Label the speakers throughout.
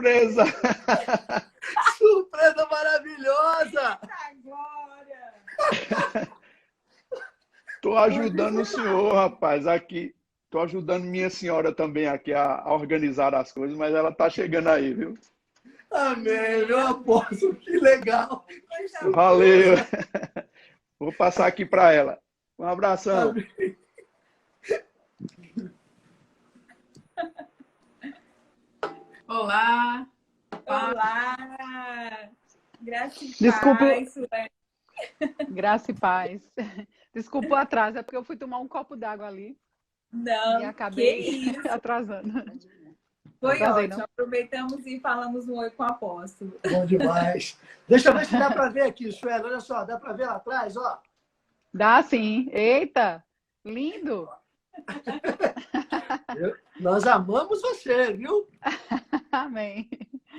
Speaker 1: surpresa!
Speaker 2: Surpresa maravilhosa!
Speaker 3: Agora!
Speaker 1: Tô ajudando o senhor, rapaz, aqui. Tô ajudando minha senhora também aqui a organizar as coisas, mas ela tá chegando aí, viu?
Speaker 2: Amém, meu apóstolo, que legal!
Speaker 1: Valeu! Vou passar aqui para ela. Um abração.
Speaker 2: Amém.
Speaker 3: Olá! Olá! Graça e
Speaker 4: Desculpa,
Speaker 3: paz, Sueli.
Speaker 4: graça e paz. Desculpa o atraso, é porque eu fui tomar um copo d'água ali e
Speaker 3: Não,
Speaker 4: acabei
Speaker 3: que isso!
Speaker 4: atrasando.
Speaker 3: Foi
Speaker 4: Atrasei,
Speaker 3: ótimo.
Speaker 4: não?
Speaker 3: Aproveitamos e falamos um oi com o apóstolo.
Speaker 2: Bom demais. Deixa eu ver se dá para ver aqui, Sueli. Olha só, dá para ver lá atrás, ó.
Speaker 4: Dá sim. Eita, lindo.
Speaker 2: Nós amamos você, viu?
Speaker 4: Amém.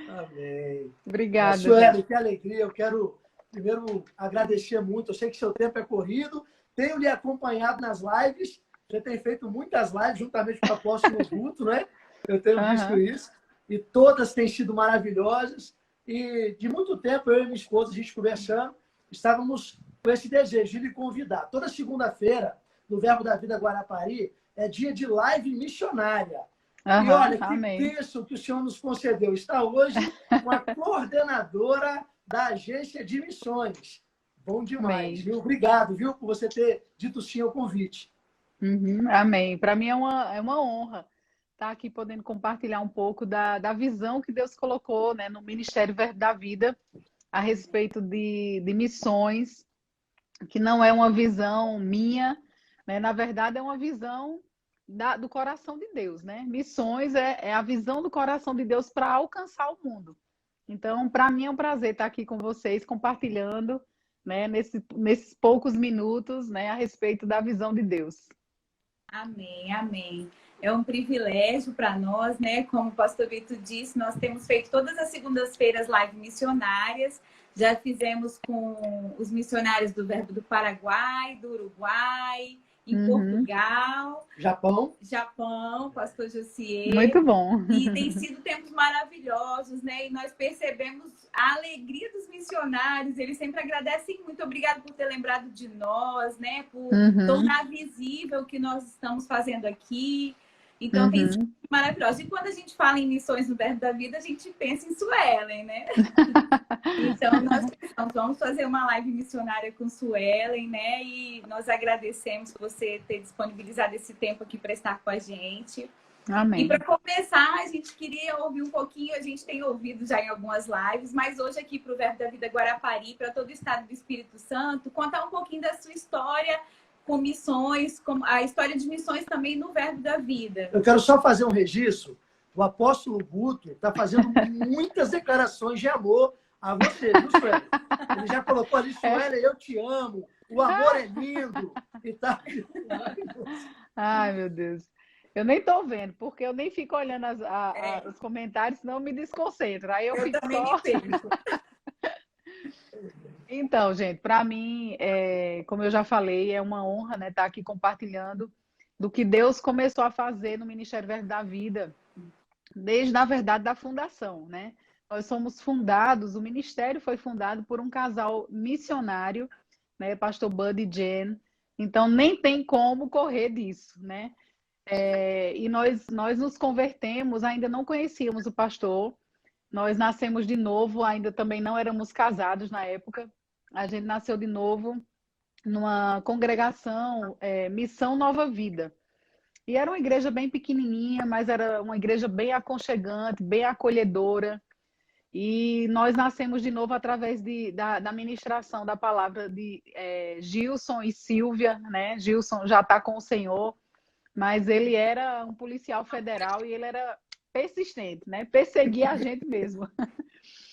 Speaker 2: Amém.
Speaker 4: Obrigada,
Speaker 2: Sueli,
Speaker 4: gente.
Speaker 2: que alegria. Eu quero primeiro agradecer muito. Eu sei que seu tempo é corrido. Tenho lhe acompanhado nas lives. Você tem feito muitas lives juntamente com o apóstolo Guto, né? Eu tenho visto isso. E todas têm sido maravilhosas. E de muito tempo, eu e minha esposa, a gente conversando, estávamos com esse desejo de lhe convidar. Toda segunda-feira, no Verbo da Vida Guarapari, é dia de live missionária. E olha, que
Speaker 4: Amém.
Speaker 2: bênção que o Senhor nos concedeu. Está hoje com a coordenadora da agência de missões. Bom demais,
Speaker 4: Amém.
Speaker 2: viu? Obrigado, viu, por você ter dito sim ao convite.
Speaker 4: Amém. Para mim é uma honra estar aqui podendo compartilhar um pouco da visão que Deus colocou, né, no Ministério Verbo da Vida a respeito de missões, que não é uma visão minha, né? Na verdade, é uma visão do coração de Deus, né? Missões é a visão do coração de Deus para alcançar o mundo. Então, para mim é um prazer estar aqui com vocês, compartilhando, né, nesses poucos minutos, né, a respeito da visão de Deus.
Speaker 3: Amém, amém. É um privilégio para nós, né? Como o pastor Vitor disse, nós temos feito todas as segundas-feiras live missionárias. Já fizemos com os missionários do Verbo do Paraguai, do Uruguai, em Portugal, Japão, pastor Josier.
Speaker 4: Muito bom.
Speaker 3: E tem sido tempos maravilhosos, né? E nós percebemos a alegria dos missionários. Eles sempre agradecem muito. Obrigado por ter lembrado de nós, né? Por tornar visível o que nós estamos fazendo aqui. Então, tem sido maravilhoso. E quando a gente fala em missões no Verbo da Vida, a gente pensa em Suelen, né? Então, nós pensamos, vamos fazer uma live missionária com Suelen, né? E nós agradecemos por você ter disponibilizado esse tempo aqui para estar com a gente.
Speaker 4: Amém.
Speaker 3: E para começar, a gente queria ouvir um pouquinho, a gente tem ouvido já em algumas lives, mas hoje aqui para o Verbo da Vida Guarapari, para todo o estado do Espírito Santo, contar um pouquinho da sua história com missões, com a história de missões também no Verbo da Vida.
Speaker 2: Eu quero só fazer um registro. O apóstolo Guto está fazendo muitas declarações de amor a você, viu, Sueli? Ele já colocou ali, Sueli, eu te amo, o amor é lindo. E tá...
Speaker 4: Ai, meu Deus. Eu nem tô vendo, porque eu nem fico olhando os comentários, senão me desconcentro. Aí eu fico
Speaker 3: também
Speaker 4: só...
Speaker 3: me perco.
Speaker 4: Então, gente, para mim, como eu já falei, é uma honra, né, estar aqui compartilhando do que Deus começou a fazer no Ministério Verbo da Vida, desde, na verdade, da fundação, né? Nós somos fundados, o ministério foi fundado por um casal missionário, né, pastor Bud e Jen, então nem tem como correr disso, né? E nós nos convertemos, ainda não conhecíamos o pastor, nós nascemos de novo, ainda também não éramos casados na época, a gente nasceu de novo numa congregação, Missão Nova Vida. E era uma igreja bem pequenininha, mas era uma igreja bem aconchegante, bem acolhedora. E nós nascemos de novo através da ministração da palavra de Gilson e Silvia, né? Gilson já está com o Senhor, mas ele era um policial federal e ele era persistente, né? Perseguia a gente mesmo.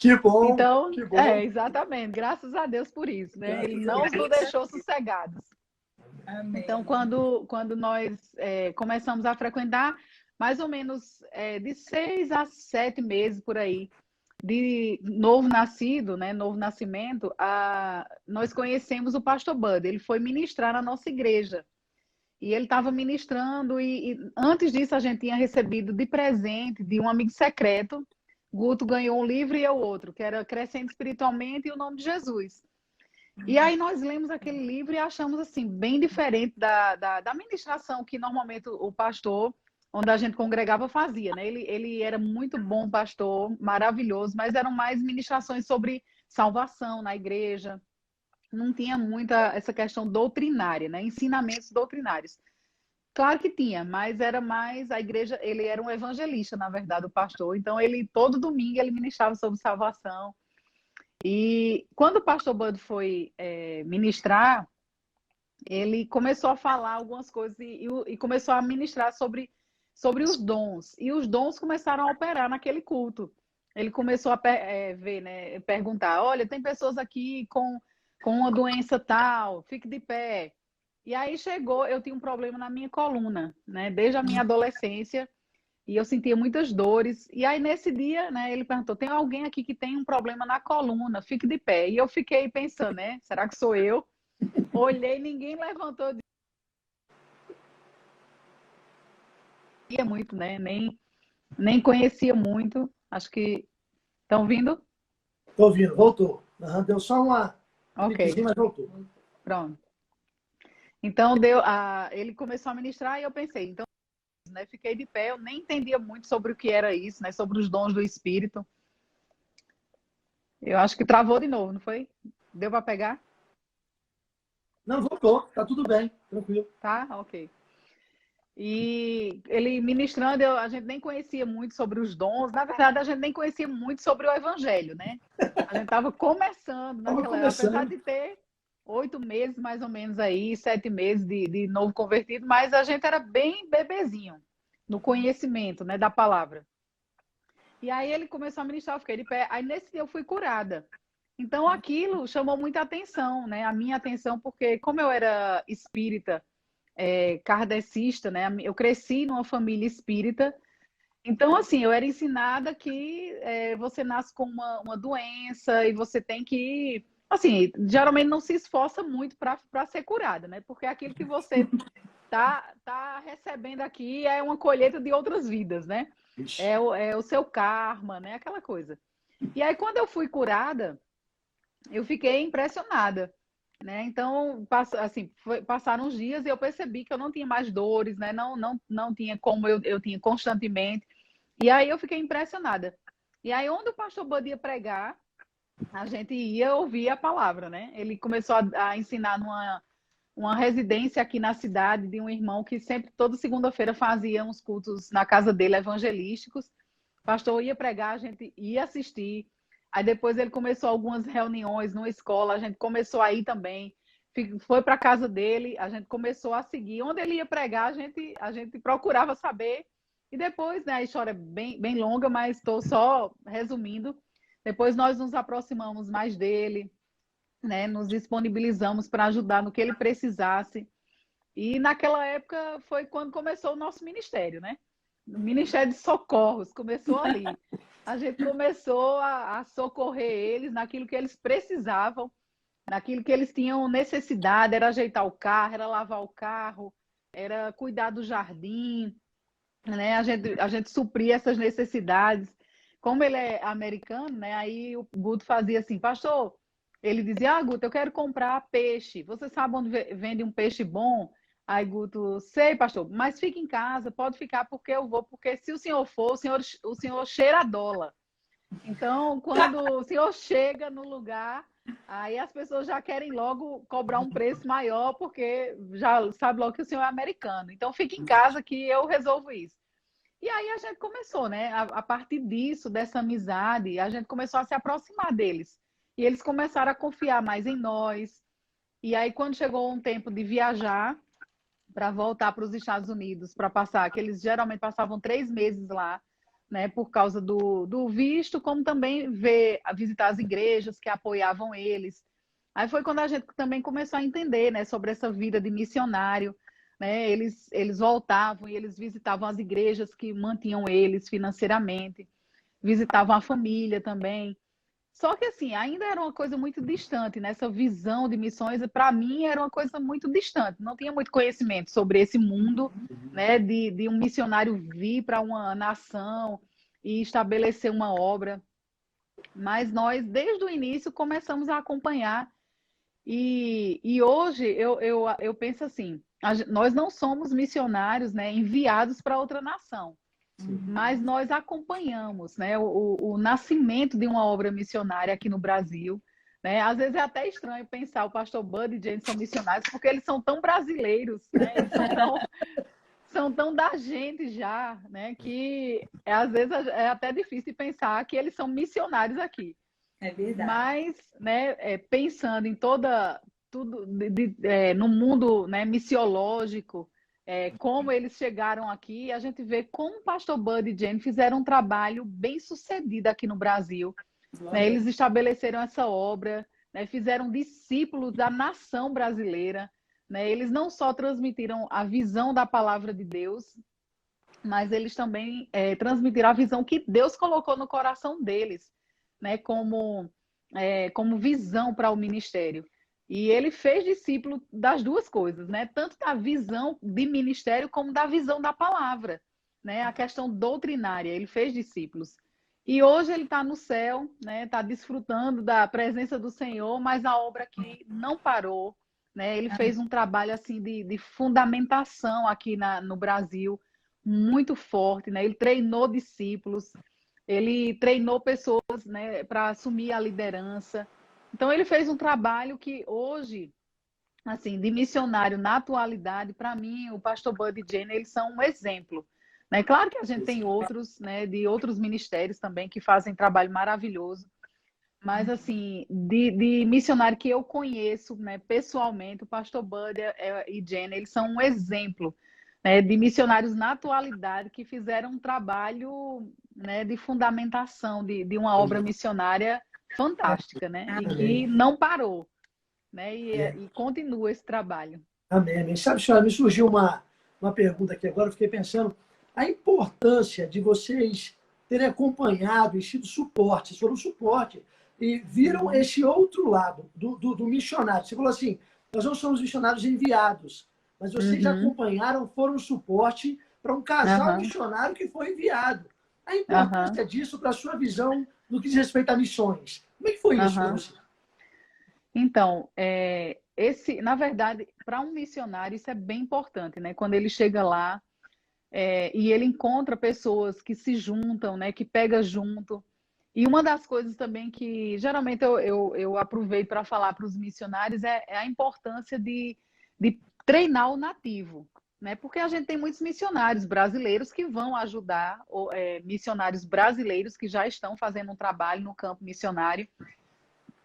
Speaker 2: Que bom,
Speaker 4: então,
Speaker 2: que bom.
Speaker 4: Exatamente. Graças a Deus por isso, né? Ele não nos deixou sossegados.
Speaker 3: Amém.
Speaker 4: Então, quando nós começamos a frequentar, mais ou menos de 6 a 7 meses por aí, de novo nascido, né, novo nascimento, nós conhecemos o pastor Bud. Ele foi ministrar na nossa igreja. E ele estava ministrando e antes disso a gente tinha recebido de presente de um amigo secreto, Guto ganhou um livro e eu outro, que era Crescendo Espiritualmente e o Nome de Jesus. E aí nós lemos aquele livro e achamos assim, bem diferente da ministração que normalmente o pastor, onde a gente congregava, fazia, né? Ele era muito bom pastor, maravilhoso, mas eram mais ministrações sobre salvação na igreja. Não tinha muita essa questão doutrinária, né? Ensinamentos doutrinários. Claro que tinha, mas era mais a igreja, ele era um evangelista, na verdade, o pastor. Então, ele todo domingo ele ministrava sobre salvação. E quando o pastor Bud foi ministrar, ele começou a falar algumas coisas e começou a ministrar sobre os dons. E os dons começaram a operar naquele culto. Ele começou a ver, né, perguntar, olha, tem pessoas aqui com uma doença tal, fique de pé. E aí chegou, eu tinha um problema na minha coluna, né, desde a minha adolescência, e eu sentia muitas dores. E aí nesse dia, né, ele perguntou, tem alguém aqui que tem um problema na coluna, fique de pé. E eu fiquei pensando, né, será que sou eu? Olhei, ninguém levantou. Não muito, né, nem conhecia muito. Acho que estão ouvindo?
Speaker 2: Estou ouvindo, voltou. Deu só uma...
Speaker 4: Ok,
Speaker 2: mas voltou.
Speaker 4: pronto. Então, ele começou a ministrar e eu pensei, então, né, fiquei de pé, eu nem entendia muito sobre o que era isso, né, sobre os dons do Espírito. Eu acho que travou de novo, não foi? Deu para pegar?
Speaker 2: Não, voltou, tá tudo bem, tranquilo.
Speaker 4: Tá, ok. E ele ministrando, a gente nem conhecia muito sobre os dons, na verdade, a gente nem conhecia muito sobre o Evangelho, né? A gente estava começando naquela época, apesar de ter 8 meses, mais ou menos aí, 7 meses de novo convertido, mas a gente era bem bebezinho no conhecimento, né, da palavra. E aí ele começou a ministrar, eu fiquei de pé. Aí nesse dia eu fui curada. Então aquilo chamou muita atenção, né, a minha atenção, porque como eu era espírita, kardecista, né, eu cresci numa família espírita. Então, assim, eu era ensinada que você nasce com uma doença e você tem que... Assim, geralmente não se esforça muito para ser curada, né? Porque aquilo que você tá recebendo aqui é uma colheita de outras vidas, né? É o seu karma, né? Aquela coisa. E aí, quando eu fui curada, eu fiquei impressionada, né? Então, assim, passaram uns dias e eu percebi que eu não tinha mais dores, né? Não tinha como eu tinha constantemente. E aí eu fiquei impressionada. E aí, onde o pastor Bud ia pregar, a gente ia ouvir a palavra, né? Ele começou a ensinar numa residência aqui na cidade de um irmão que sempre, toda segunda-feira, fazia uns cultos na casa dele, evangelísticos. O pastor ia pregar, a gente ia assistir. Aí depois ele começou algumas reuniões numa escola, a gente começou a ir também. Foi para a casa dele, a gente começou a seguir. Onde ele ia pregar, a gente procurava saber. E depois, né, a história é bem longa, mas estou só resumindo. Depois nós nos aproximamos mais dele, né, nos disponibilizamos para ajudar no que ele precisasse. E naquela época foi quando começou o nosso ministério, né? O Ministério de Socorros começou ali. A gente começou a socorrer eles naquilo que eles precisavam, naquilo que eles tinham necessidade, era ajeitar o carro, era lavar o carro, era cuidar do jardim, né? A gente supria essas necessidades. Como ele é americano, né? Aí o Guto fazia assim, pastor, ele dizia, Guto, eu quero comprar peixe. Você sabe onde vende um peixe bom? Aí Guto, sei, pastor, mas fica em casa, pode ficar porque eu vou, porque se o senhor for, o senhor cheira a dólar. Então, quando o senhor chega no lugar, aí as pessoas já querem logo cobrar um preço maior, porque já sabe logo que o senhor é americano. Então, fica em casa que eu resolvo isso. E aí a gente começou, né? A partir disso, dessa amizade, a gente começou a se aproximar deles. E eles começaram a confiar mais em nós. E aí, quando chegou um tempo de viajar para voltar para os Estados Unidos, para passar, que eles geralmente passavam 3 meses lá, né? Por causa do visto, como também visitar as igrejas que apoiavam eles. Aí foi quando a gente também começou a entender, né, sobre essa vida de missionário. Né? Eles voltavam e eles visitavam as igrejas que mantinham eles financeiramente, visitavam a família também. Só que assim, ainda era uma coisa muito distante, né? Essa visão de missões, para mim, era uma coisa muito distante. Não tinha muito conhecimento sobre esse mundo, né? De um missionário vir para uma nação e estabelecer uma obra. Mas nós, desde o início, começamos a acompanhar. E hoje eu penso assim, nós não somos missionários, né, enviados para outra nação, mas nós acompanhamos, né, o nascimento de uma obra missionária aqui no Brasil. Né? Às vezes é até estranho pensar o pastor Bud e Jane são missionários, porque eles são tão brasileiros, né? Eles são tão da gente já, né? Que às vezes é até difícil pensar que eles são missionários aqui.
Speaker 3: É verdade.
Speaker 4: Mas, né, pensando em tudo no mundo, né, missiológico, como eles chegaram aqui, a gente vê como o pastor Bud e Jane fizeram um trabalho bem sucedido aqui no Brasil. Né? Eles estabeleceram essa obra, né? Fizeram discípulos da nação brasileira. Né? Eles não só transmitiram a visão da palavra de Deus, mas eles também transmitiram a visão que Deus colocou no coração deles, né? Como visão para o ministério. E ele fez discípulo das duas coisas, né? Tanto da visão de ministério como da visão da palavra, né? A questão doutrinária, ele fez discípulos. E hoje ele está no céu, né? Está desfrutando da presença do Senhor, mas a obra aqui não parou, né? Ele fez um trabalho assim de fundamentação aqui no Brasil muito forte, né? Ele treinou discípulos, ele treinou pessoas, né, para assumir a liderança. Então ele fez um trabalho que hoje, assim, de missionário na atualidade, para mim, o pastor Bud e Jane, eles são um exemplo. Né? Claro que a gente tem outros, né, de outros ministérios também que fazem trabalho maravilhoso, mas assim, de missionário que eu conheço, né, pessoalmente, o pastor Bud e Jane, eles são um exemplo, né, de missionários na atualidade que fizeram um trabalho, né, de fundamentação de uma obra missionária fantástica, né, e que não parou, né, e continua esse trabalho.
Speaker 2: Amém, amém. Sabe, senhora, me surgiu uma pergunta aqui agora, eu fiquei pensando a importância de vocês terem acompanhado e sido suporte, foram suporte, e viram esse outro lado do missionário. Você falou assim, nós não somos missionários enviados, mas vocês acompanharam, foram suporte para um casal missionário que foi enviado. A importância disso para a sua visão no que diz respeito a missões. Como é que foi isso para você?
Speaker 4: Então, na verdade, para um missionário isso é bem importante, né? Quando ele chega lá, e ele encontra pessoas que se juntam, né, que pega junto. E uma das coisas também que geralmente eu aproveito para falar para os missionários é a importância de treinar o nativo, né? Porque a gente tem muitos missionários brasileiros que vão ajudar, missionários brasileiros que já estão fazendo um trabalho no campo missionário.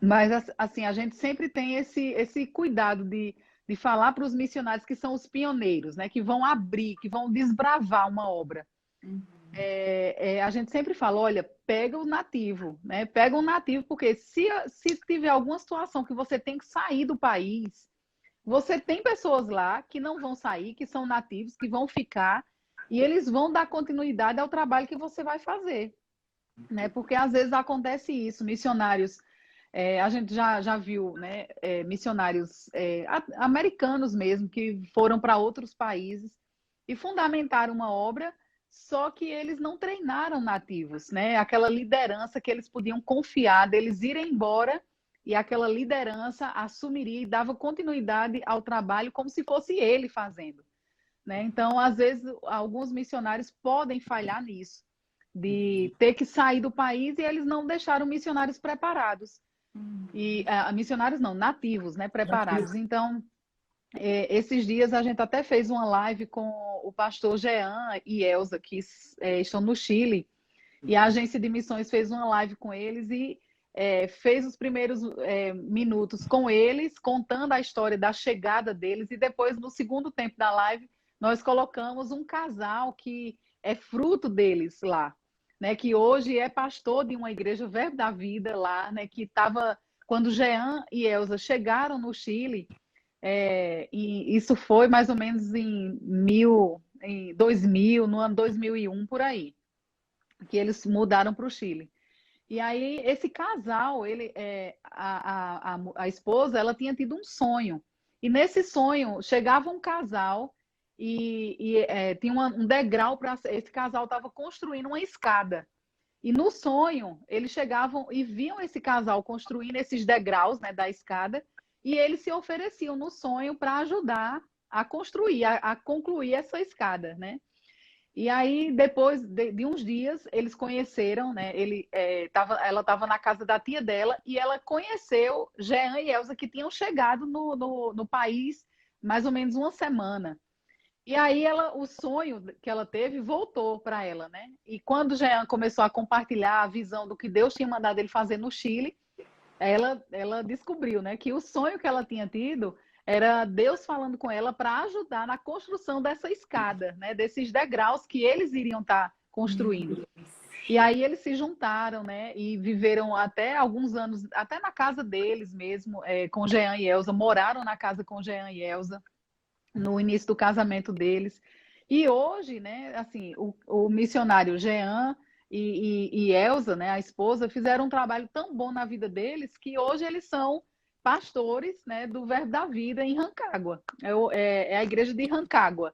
Speaker 4: Mas assim, a gente sempre tem esse cuidado de falar para os missionários que são os pioneiros, né? Que vão abrir, que vão desbravar uma obra. A gente sempre fala, olha, pega o nativo, né? Pega um nativo, porque se tiver alguma situação que você tem que sair do país, você tem pessoas lá que não vão sair, que são nativos, que vão ficar, e eles vão dar continuidade ao trabalho que você vai fazer. Né? Porque às vezes acontece isso, missionários... a gente já viu, né, missionários americanos mesmo, que foram para outros países e fundamentaram uma obra, só que eles não treinaram nativos, né? Aquela liderança que eles podiam confiar deles irem embora e aquela liderança assumiria e dava continuidade ao trabalho como se fosse ele fazendo. Né? Então, às vezes, alguns missionários podem falhar nisso, de ter que sair do país e eles não deixaram missionários preparados. E missionários não, nativos, né, preparados. Então, esses dias a gente até fez uma live com o pastor Jean e Elza, que estão no Chile, e a agência de missões fez uma live com eles e fez os primeiros minutos com eles, contando a história da chegada deles, e depois, no segundo tempo da live, nós colocamos um casal que é fruto deles lá. Né, que hoje é pastor de uma igreja Verbo da Vida lá, né, que estava, quando Jean e Elza chegaram no Chile, e isso foi mais ou menos em 2000, no ano 2001, por aí, que eles mudaram para o Chile. E aí, esse casal, a esposa, ela tinha tido um sonho, e nesse sonho chegava um casal e tinha um degrau para esse casal estava construindo uma escada. E no sonho, eles chegavam e viam esse casal construindo esses degraus, né, da escada, e eles se ofereciam no sonho para ajudar a construir, a concluir essa escada, né? E aí, depois de uns dias, eles conheceram, né? Ela estava na casa da tia dela e ela conheceu Jean e Elsa, que tinham chegado no país mais ou menos uma semana. E aí o sonho que ela teve voltou para ela, né? E quando Jean começou a compartilhar a visão do que Deus tinha mandado ele fazer no Chile, ela descobriu, né, que o sonho que ela tinha tido era Deus falando com ela para ajudar na construção dessa escada, né, desses degraus que eles iriam estar construindo. E aí eles se juntaram, né, e viveram até alguns anos, até na casa deles mesmo, com Jean e Elsa, moraram na casa com Jean e Elsa no início do casamento deles. E hoje, né, assim, o missionário Jean e Elsa, né, a esposa, fizeram um trabalho tão bom na vida deles que hoje eles são pastores, né, do Verbo da Vida em Rancagua. É a igreja de Rancagua,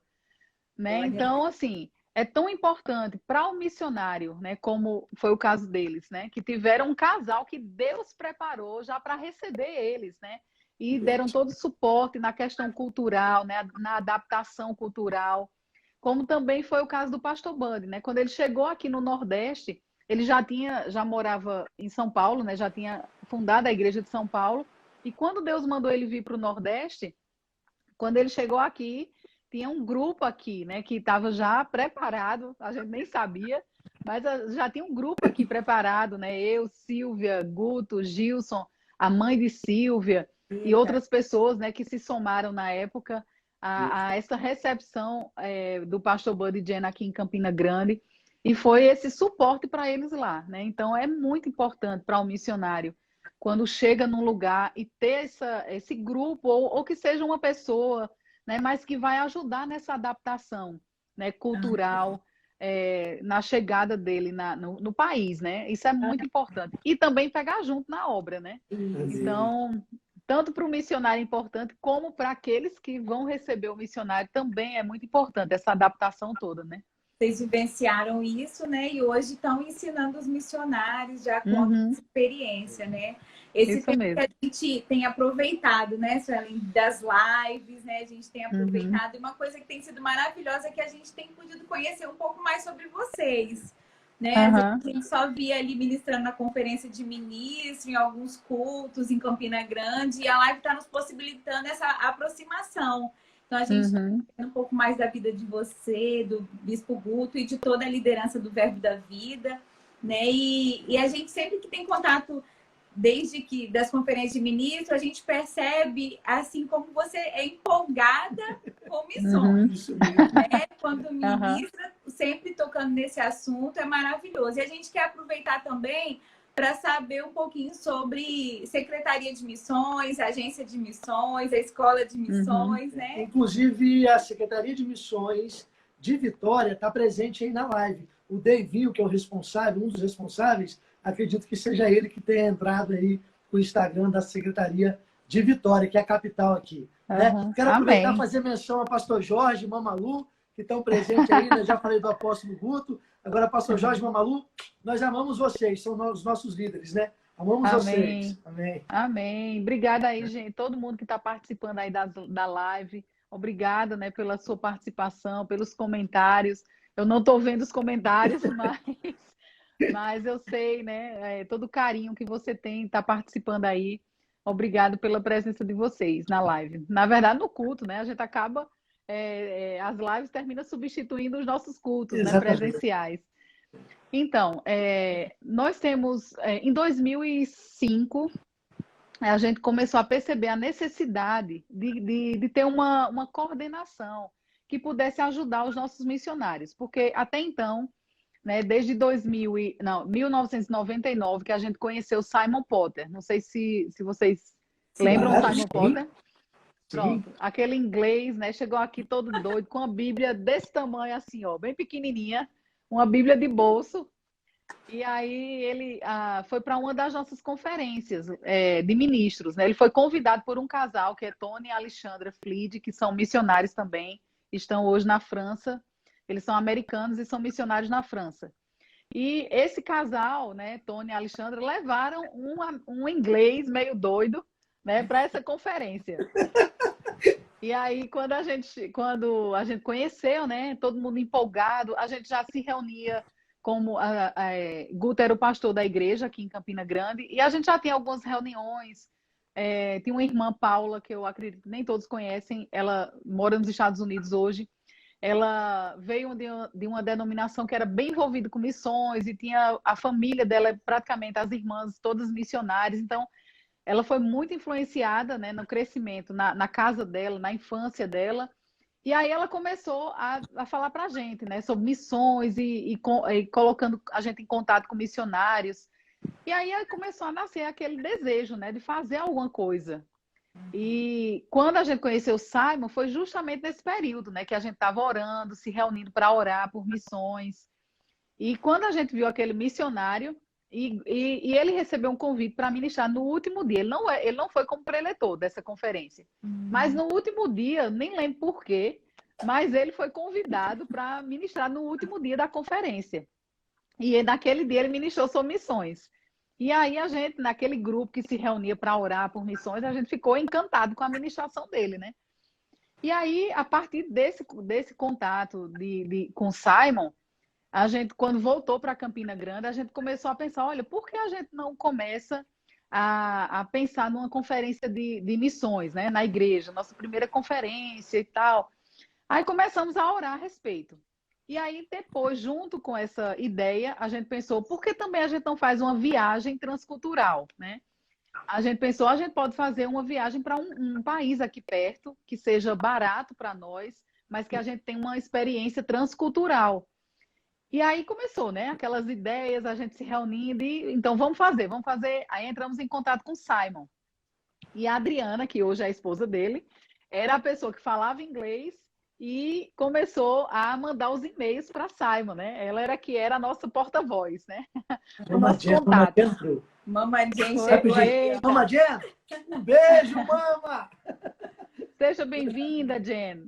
Speaker 4: né? Então, assim, é tão importante para o missionário, né, como foi o caso deles, né, que tiveram um casal que Deus preparou já para receber eles, né? E deram todo o suporte na questão cultural, né, na adaptação cultural, como também foi o caso do pastor Bud, né? Quando ele chegou aqui no Nordeste, ele já morava em São Paulo, né? Já tinha fundado a igreja de São Paulo, e quando Deus mandou ele vir para o Nordeste, quando ele chegou aqui, tinha um grupo aqui, né, que estava já preparado, a gente nem sabia, mas já tinha um grupo aqui preparado, né? Eu, Silvia, Guto, Gilson, a mãe de Silvia, e outras pessoas, né, que se somaram na época a essa recepção do pastor Bud e Jenna aqui em Campina Grande, e foi esse suporte para eles lá, né? Então é muito importante para o missionário, quando chega num lugar e ter esse grupo, ou que seja uma pessoa, né, mas que vai ajudar nessa adaptação, né, cultural, na chegada dele no país, né? Isso é muito importante. E também pegar junto na obra, né? Então, tanto para o missionário é importante, como para aqueles que vão receber o missionário também é muito importante, essa adaptação toda, né?
Speaker 3: Vocês vivenciaram isso, né? E hoje estão ensinando os missionários já com a experiência, né? Esse
Speaker 4: isso
Speaker 3: tempo
Speaker 4: mesmo.
Speaker 3: que a gente tem aproveitado, né, Suelen, das lives, né? A gente tem aproveitado. E uma coisa que tem sido maravilhosa é que a gente tem podido conhecer um pouco mais sobre vocês, né? A gente só via ali ministrando na conferência de ministro, em alguns cultos em Campina Grande, e a live está nos possibilitando essa aproximação. Então, a gente está vendo um pouco mais da vida de você, do Bispo Guto e de toda a liderança do Verbo da Vida, né? E a gente sempre que tem contato, desde que das conferências de ministro, a gente percebe, assim, como você é empolgada com missões, né? Quando ministra, sempre tocando nesse assunto, é maravilhoso. E a gente quer aproveitar também para saber um pouquinho sobre Secretaria de Missões, Agência de Missões, a Escola de Missões, né?
Speaker 2: Inclusive, a Secretaria de Missões de Vitória está presente aí na live. O Deivio, que é o responsável, um dos responsáveis, acredito que seja ele que tenha entrado aí com o Instagram da Secretaria de Vitória, que é a capital aqui. Né? Quero aproveitar e fazer menção ao pastor Jorge e Mamalu, que estão presentes aí, né? Já falei do apóstolo Guto, agora pastor Jorge e Mamalu, nós amamos vocês, são os nossos líderes, né? Amamos vocês. Amém.
Speaker 4: Amém. Obrigada aí, gente, todo mundo que está participando aí da live. Obrigada, né, pela sua participação, pelos comentários. Eu não estou vendo os comentários, mas eu sei, né, todo o carinho que você tem, está participando aí. Obrigado pela presença de vocês na live. Na verdade, no culto, né, a gente acaba, as lives terminam substituindo os nossos cultos, né, presenciais. Então, nós temos, em 2005, a gente começou a perceber a necessidade de ter uma coordenação que pudesse ajudar os nossos missionários, porque até então, né, desde 1999, que a gente conheceu Simon Potter. Não sei se vocês lembram o Simon Potter. Pronto, aquele inglês, né, chegou aqui todo doido, com a Bíblia desse tamanho assim, ó, bem pequenininha, uma Bíblia de bolso. E aí ele foi para uma das nossas conferências de ministros, né? Ele foi convidado por um casal, que é Tony e Alexandra Fleed, que são missionários também, estão hoje na França. Eles são americanos e são missionários na França. E esse casal, né, Tony e Alexandra, levaram um inglês meio doido, né, para essa conferência. E aí, quando a gente conheceu, né, todo mundo empolgado, a gente já se reunia como Guto era o pastor da igreja aqui em Campina Grande, e a gente já tinha algumas reuniões. Tem uma irmã, Paula, que eu acredito que nem todos conhecem, ela mora nos Estados Unidos hoje. Ela veio de uma denominação que era bem envolvida com missões, e tinha a família dela, praticamente as irmãs, todas missionárias. Então, ela foi muito influenciada, né, no crescimento, na casa dela, na infância dela. E aí ela começou a falar para a gente, né, sobre missões e colocando a gente em contato com missionários. E aí começou a nascer aquele desejo, né, de fazer alguma coisa. E quando a gente conheceu o Simon, foi justamente nesse período, né, que a gente estava orando, se reunindo para orar por missões. E quando a gente viu aquele missionário, e ele recebeu um convite para ministrar no último dia. Ele não foi como preletor dessa conferência. Mas no último dia, nem lembro por quê, mas ele foi convidado para ministrar no último dia da conferência. E naquele dia ele ministrou sobre missões. E aí a gente, naquele grupo que se reunia para orar por missões, a gente ficou encantado com a ministração dele, né? E aí, a partir desse contato com o Simon, a gente, quando voltou para Campina Grande, a gente começou a pensar, olha, por que a gente não começa a pensar numa conferência de missões, né, na igreja, nossa primeira conferência e tal. Aí começamos a orar a respeito. E aí depois, junto com essa ideia, a gente pensou, por que também a gente não faz uma viagem transcultural, né? A gente pensou, a gente pode fazer uma viagem para um país aqui perto, que seja barato para nós, mas que a gente tenha uma experiência transcultural. E aí começou, né? Aquelas ideias, a gente se reunindo e então vamos fazer. Aí entramos em contato com o Simon. E a Adriana, que hoje é a esposa dele, era a pessoa que falava inglês e começou a mandar os e-mails para Simon, né? Ela era a nossa porta-voz, né? O nosso contato.
Speaker 3: Mama Jen
Speaker 2: chegou aí. Mama Jen, um beijo, mama!
Speaker 4: Seja bem-vinda, Jen.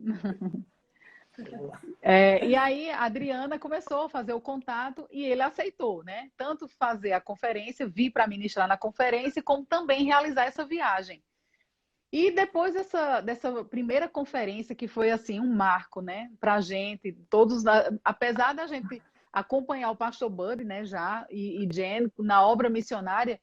Speaker 4: E aí a Adriana começou a fazer o contato e ele aceitou, né? Tanto fazer a conferência, vir para ministrar na conferência, como também realizar essa viagem. E depois dessa primeira conferência, que foi assim um marco, né, para a gente, todos, apesar da gente acompanhar o pastor Bud, né, já, e Jen na obra missionária,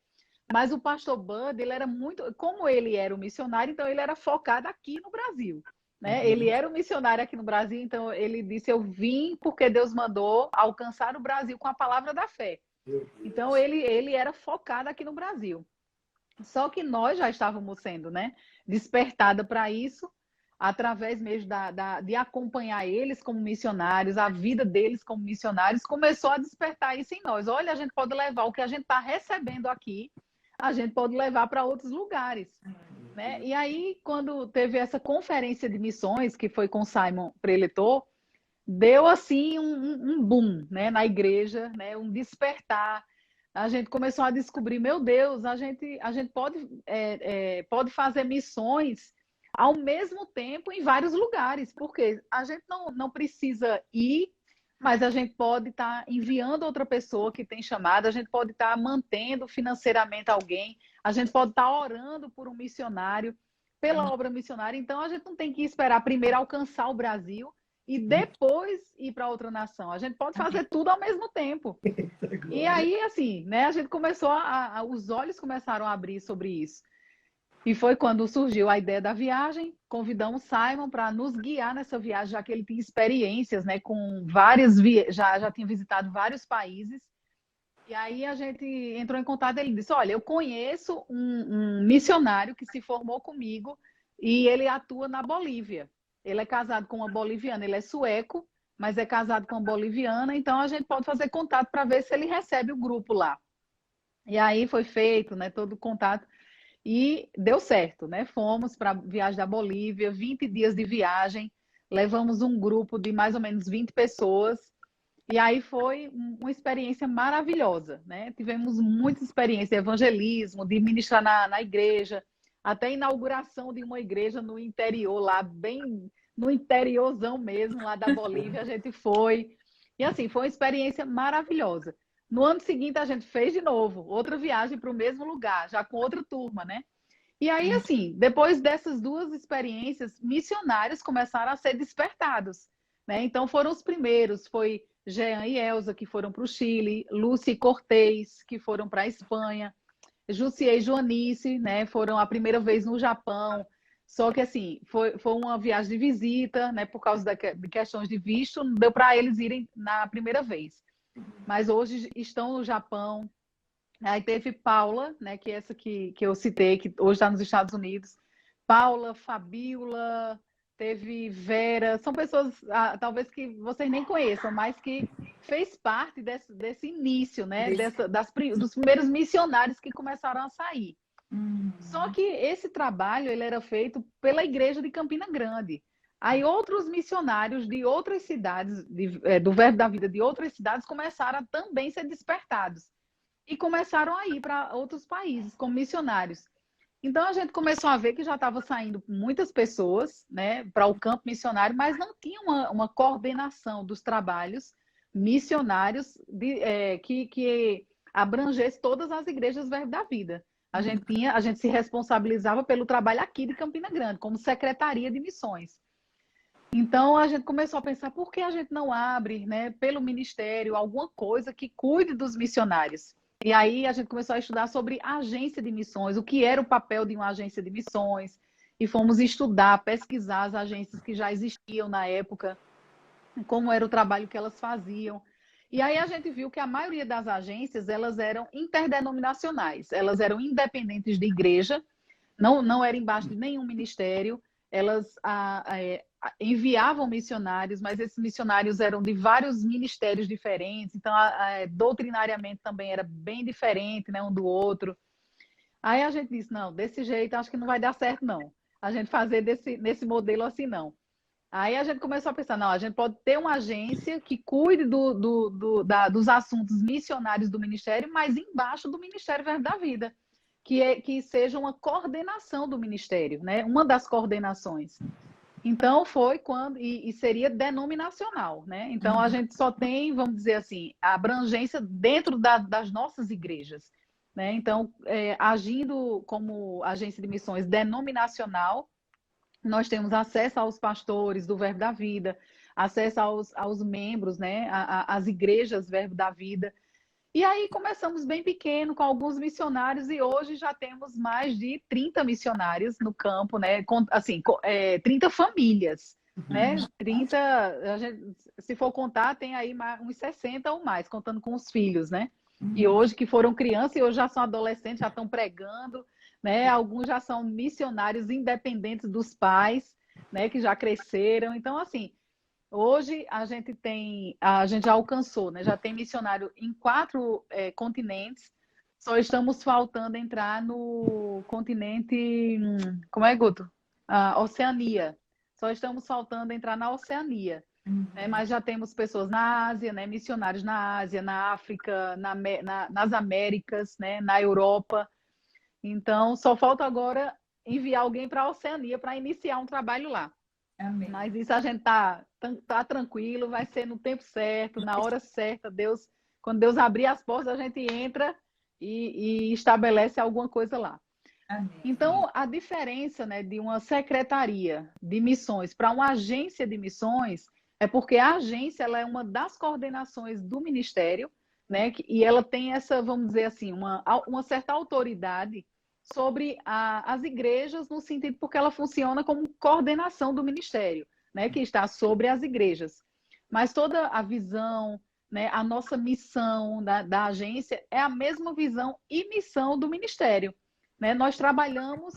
Speaker 4: mas o pastor Bud, ele era muito, como ele era o missionário, então ele era focado aqui no Brasil. Né? Ele era um missionário aqui no Brasil, então ele disse, eu vim porque Deus mandou alcançar o Brasil com a palavra da fé. Então ele era focado aqui no Brasil. Só que nós já estávamos sendo, né, despertada para isso, através mesmo de acompanhar eles como missionários, a vida deles como missionários, começou a despertar isso em nós. Olha, a gente pode levar o que a gente está recebendo aqui, a gente pode levar para outros lugares. Né? E aí, quando teve essa conferência de missões, que foi com Simon preletor, deu assim um boom, né, na igreja, né, um despertar. A gente começou a descobrir, meu Deus, a gente pode fazer missões ao mesmo tempo em vários lugares, porque a gente não precisa ir, mas a gente pode estar enviando outra pessoa que tem chamada, a gente pode estar mantendo financeiramente alguém, a gente pode estar orando por um missionário, pela obra missionária. Então, a gente não tem que esperar primeiro alcançar o Brasil e depois ir para outra nação. A gente pode fazer tudo ao mesmo tempo. E aí, assim, né, a gente começou os olhos começaram a abrir sobre isso. E foi quando surgiu a ideia da viagem, convidamos Simon para nos guiar nessa viagem, já que ele tinha experiências, né, com já tinha visitado vários países. E aí a gente entrou em contato, ele disse, olha, eu conheço um missionário que se formou comigo e ele atua na Bolívia. Ele é casado com uma boliviana, ele é sueco, mas é casado com uma boliviana, então a gente pode fazer contato para ver se ele recebe o grupo lá. E aí foi feito, né, todo o contato. E deu certo, né? Fomos para a viagem da Bolívia, 20 dias de viagem, levamos um grupo de mais ou menos 20 pessoas, e aí foi uma experiência maravilhosa, né? Tivemos muita experiência de evangelismo, de ministrar na igreja, até a inauguração de uma igreja no interior, lá bem no interiorzão mesmo, lá da Bolívia, a gente foi. E assim, foi uma experiência maravilhosa. No ano seguinte, a gente fez de novo, outra viagem para o mesmo lugar, já com outra turma, né? E aí, assim, depois dessas duas experiências, missionários começaram a ser despertados, né? Então, foram os primeiros, foi Jean e Elza, que foram para o Chile, Lúcia e Cortez, que foram para a Espanha, Jussier e Joanice, né? Foram a primeira vez no Japão, só que, assim, foi uma viagem de visita, né? Por causa de questões de visto, não deu para eles irem na primeira vez. Mas hoje estão no Japão. Aí teve Paula, né, que é essa que eu citei, que hoje está nos Estados Unidos. Paula, Fabiola, teve Vera. São pessoas, talvez, que vocês nem conheçam, mas que fez parte desse início, né? Dos primeiros missionários que começaram a sair. Só que esse trabalho ele era feito pela igreja de Campina Grande. Aí outros missionários de outras cidades, do Verbo da Vida de outras cidades, começaram a também ser despertados. E começaram a ir para outros países como missionários. Então a gente começou a ver que já estava saindo muitas pessoas, né, para o campo missionário, mas não tinha uma coordenação dos trabalhos missionários que abrangesse todas as igrejas Verbo da Vida. A gente se responsabilizava pelo trabalho aqui de Campina Grande, como Secretaria de Missões. Então a gente começou a pensar por que a gente não abre, né, pelo ministério alguma coisa que cuide dos missionários. E aí a gente começou a estudar sobre agência de missões, o que era o papel de uma agência de missões, e fomos estudar, pesquisar as agências que já existiam na época, como era o trabalho que elas faziam. E aí a gente viu que a maioria das agências, elas eram interdenominacionais, elas eram independentes de igreja, não eram embaixo de nenhum ministério, elas enviavam missionários, mas esses missionários eram de vários ministérios diferentes, então doutrinariamente também era bem diferente, né, um do outro. Aí a gente disse, não, desse jeito acho que não vai dar certo não, a gente fazer nesse modelo assim não. Aí a gente começou a pensar, não, a gente pode ter uma agência que cuide dos assuntos missionários do ministério, mas embaixo do Ministério Verbo da Vida, que seja uma coordenação do ministério, né? Uma das coordenações. Então foi quando, e seria denominacional, né? Então a gente só tem, vamos dizer assim, a abrangência dentro das nossas igrejas, né? Então, agindo como agência de missões denominacional, nós temos acesso aos pastores do Verbo da Vida, acesso aos membros, né? Às igrejas Verbo da Vida. E aí começamos bem pequeno, com alguns missionários, e hoje já temos mais de 30 missionários no campo, né? 30 famílias, né? 30, se for contar, tem aí uns 60 ou mais, contando com os filhos, né? E hoje que foram crianças e hoje já são adolescentes, já estão pregando, né? Alguns já são missionários independentes dos pais, né? Que já cresceram. Então, assim, hoje a gente já alcançou, né? Já tem missionário em 4 continentes. Só estamos faltando entrar no continente, como é, Guto? Oceania. Só estamos faltando entrar na Oceania. Né? Mas já temos pessoas na Ásia, né? Missionários na Ásia, na África, nas Américas, né? Na Europa. Então, só falta agora enviar alguém para a Oceania para iniciar um trabalho lá.
Speaker 3: Amém.
Speaker 4: Mas isso a gente tá tranquilo, vai ser no tempo certo, na hora certa. Quando Deus abrir as portas, a gente entra e estabelece alguma coisa lá.
Speaker 3: Amém.
Speaker 4: Então, a diferença, né, de uma secretaria de missões para uma agência de missões é porque a agência ela é uma das coordenações do ministério, né, e ela tem essa, vamos dizer assim, uma certa autoridade sobre as igrejas, no sentido porque ela funciona como coordenação do ministério, né, que está sobre as igrejas. Mas toda a visão, né, a nossa missão da agência é a mesma visão e missão do ministério. Né? Nós trabalhamos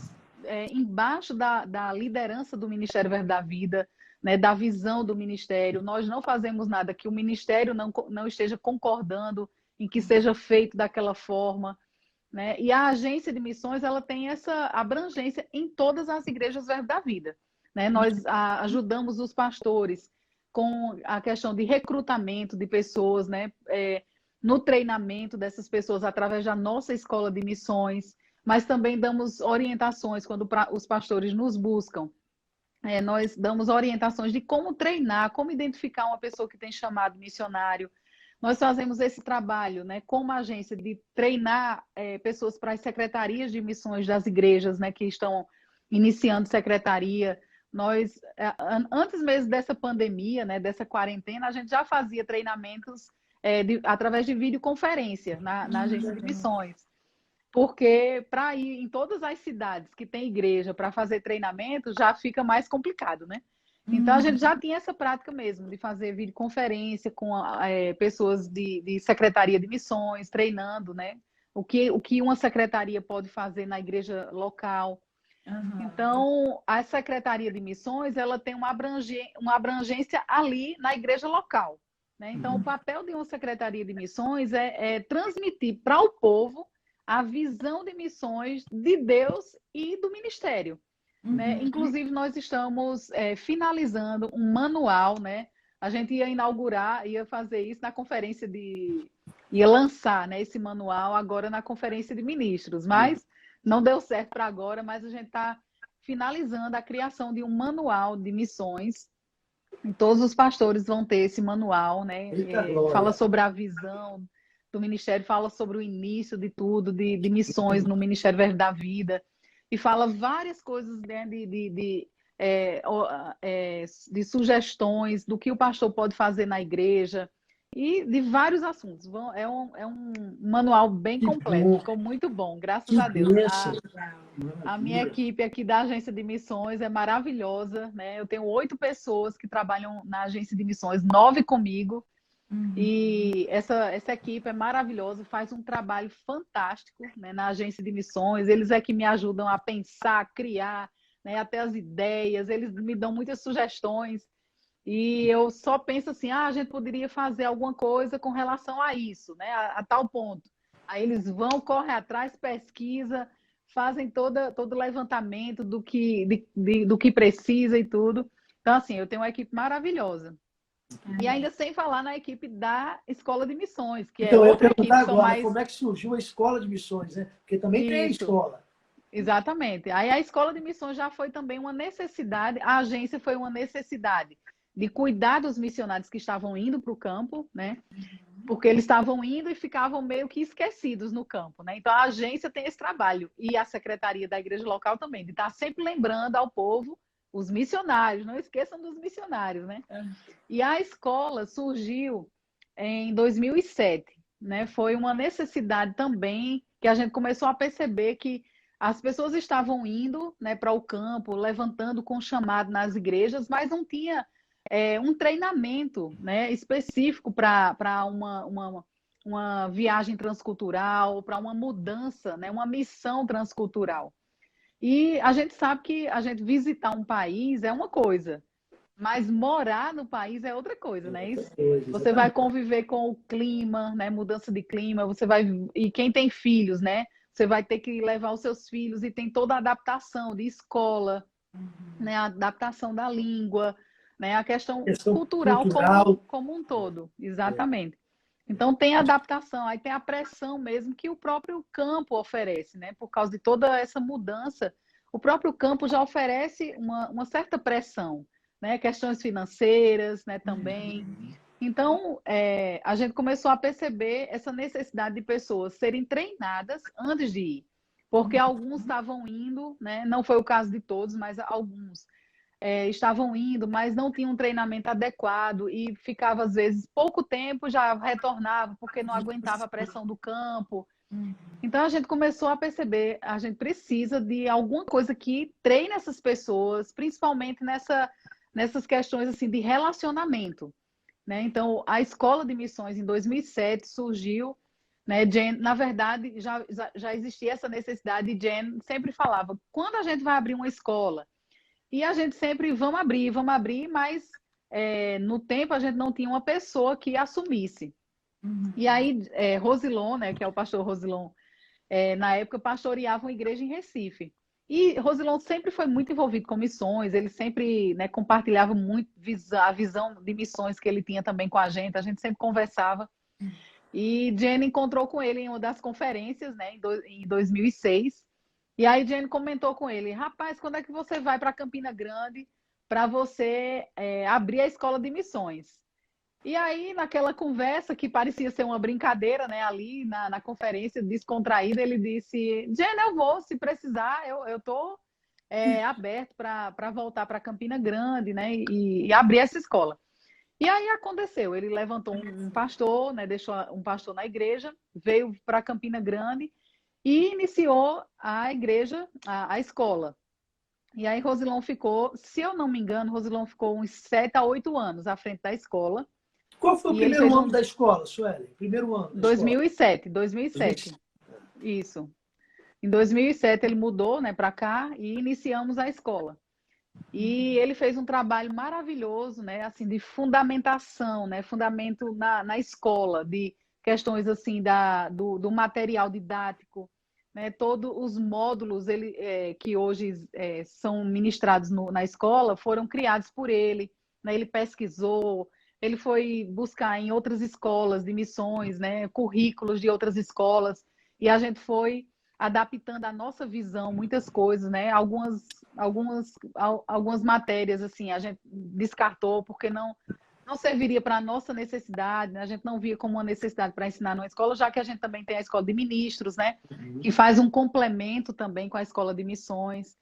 Speaker 4: embaixo da liderança do Ministério Verbo da Vida, né, da visão do ministério. Nós não fazemos nada que o ministério não esteja concordando em que seja feito daquela forma. Né? E a agência de missões ela tem essa abrangência em todas as igrejas Verbo da Vida. Né? Nós ajudamos os pastores com a questão de recrutamento de pessoas, né? No treinamento dessas pessoas através da nossa escola de missões, mas também damos orientações quando os pastores nos buscam. Nós damos orientações de como treinar, como identificar uma pessoa que tem chamado missionário. nós fazemos esse trabalho, né, como agência de treinar pessoas para as secretarias de missões das igrejas, né, que estão iniciando secretaria. Nós, antes mesmo dessa pandemia, né, dessa quarentena, a gente já fazia treinamentos através de videoconferência na agência de missões. Porque para ir em todas as cidades que tem igreja para fazer treinamento, já fica mais complicado, né? Então, a gente já tinha essa prática mesmo, de fazer videoconferência com pessoas de secretaria de missões, treinando, né? O que uma secretaria pode fazer na igreja local. Então, a secretaria de missões, ela tem uma abrangência ali na igreja local, né? Então, o papel de uma secretaria de missões é transmitir para o povo a visão de missões de Deus e do ministério. Né? Inclusive, nós estamos finalizando um manual, né? A gente ia inaugurar, ia fazer isso na conferência ia lançar, né, esse manual agora na conferência de ministros, mas não deu certo para agora, mas a gente está finalizando a criação de um manual de missões. E todos os pastores vão ter esse manual, né? Fala sobre a visão do ministério, fala sobre o início de tudo, de missões no Ministério Verde da Vida, e fala várias coisas, né, de sugestões do que o pastor pode fazer na igreja, e de vários assuntos. É um manual bem completo, ficou muito bom, graças a Deus. A minha equipe aqui da agência de missões é maravilhosa, né? Eu tenho 8 pessoas que trabalham na agência de missões, 9 comigo. E essa equipe é maravilhosa, faz um trabalho fantástico, né, na agência de missões. Eles é que me ajudam a pensar, a criar, né, até as ideias, eles me dão muitas sugestões. E eu só penso assim, a gente poderia fazer alguma coisa com relação a isso, né, a tal ponto. Aí eles vão, correm atrás, pesquisa, fazem todo o levantamento do que precisa e tudo. Então, assim, eu tenho uma equipe maravilhosa. E ainda sem falar na equipe da Escola de Missões, que
Speaker 2: então,
Speaker 4: é outra equipe.
Speaker 2: Agora, como é que surgiu a Escola de Missões, né? Porque também tem a escola.
Speaker 4: Exatamente. Aí a Escola de Missões já foi também uma necessidade, a agência foi uma necessidade de cuidar dos missionários que estavam indo para o campo, né? Porque eles estavam indo e ficavam meio que esquecidos no campo, né? Então a agência tem esse trabalho, e a secretaria da igreja local também, de estar sempre lembrando ao povo os missionários, não esqueçam dos missionários, né? E a escola surgiu em 2007, né? Foi uma necessidade também que a gente começou a perceber que as pessoas estavam indo, né, para o campo, levantando com chamado nas igrejas, mas não tinha um treinamento, né, específico para uma viagem transcultural, para uma mudança, né, uma missão transcultural. E a gente sabe que a gente visitar um país é uma coisa, mas morar no país é outra coisa, né? Você vai conviver com o clima, né? Mudança de clima, e quem tem filhos, né? Você vai ter que levar os seus filhos, e tem toda a adaptação de escola, né? A adaptação da língua, né? A questão cultural como um todo, exatamente. Então tem a adaptação, aí tem a pressão mesmo que o próprio campo oferece, né? Por causa de toda essa mudança, o próprio campo já oferece uma certa pressão, né? Questões financeiras, né, também. Então, a gente começou a perceber essa necessidade de pessoas serem treinadas antes de ir, porque alguns estavam indo, né? Não foi o caso de todos, mas alguns estavam indo, mas não tinham um treinamento adequado e ficava, às vezes, pouco tempo, já retornava porque não aguentava a pressão do campo. Então, a gente começou a perceber, a gente precisa de alguma coisa que treine essas pessoas, principalmente nessas questões assim, de relacionamento, né? Então, a Escola de Missões, em 2007, surgiu, né? Jen, na verdade, já existia essa necessidade, e Jen sempre falava, quando a gente vai abrir uma escola? E a gente sempre, vamos abrir, mas no tempo a gente não tinha uma pessoa que assumisse. E aí, Rosilon, né, que é o pastor Rosilon, na época pastoreava uma igreja em Recife. E Rosilon sempre foi muito envolvido com missões, ele sempre, né, compartilhava muito a visão de missões que ele tinha também com a gente sempre conversava. E Jenny encontrou com ele em uma das conferências, né, em 2006. E aí Jenny comentou com ele, rapaz, quando é que você vai para Campina Grande para você abrir a escola de missões? E aí, naquela conversa que parecia ser uma brincadeira, né, ali na conferência descontraída, ele disse: Jane, eu vou, se precisar, eu tô aberto para voltar para Campina Grande, né, e abrir essa escola. E aí aconteceu, ele levantou um pastor, né, deixou um pastor na igreja, veio para Campina Grande e iniciou a igreja, a escola. E aí Rosilon ficou, se eu não me engano, Rosilon ficou uns 7 a 8 anos à frente da escola.
Speaker 2: Qual foi o primeiro ano da escola, Sueli? Primeiro ano da
Speaker 4: 2007,
Speaker 2: escola?
Speaker 4: 2007. Isso. Em 2007 ele mudou, né, para cá e iniciamos a escola. E ele fez um trabalho maravilhoso, né, assim, de fundamentação, né, fundamento na escola, de questões assim do material didático, né, todos os módulos que hoje são ministrados na escola foram criados por ele, né, ele pesquisou, ele foi buscar em outras escolas de missões, né, currículos de outras escolas, e a gente foi adaptando a nossa visão, muitas coisas, né? Algumas matérias assim a gente descartou porque não serviria para a nossa necessidade, né? A gente não via como uma necessidade para ensinar numa escola, já que a gente também tem a escola de ministros, né? Que faz um complemento também com a escola de missões.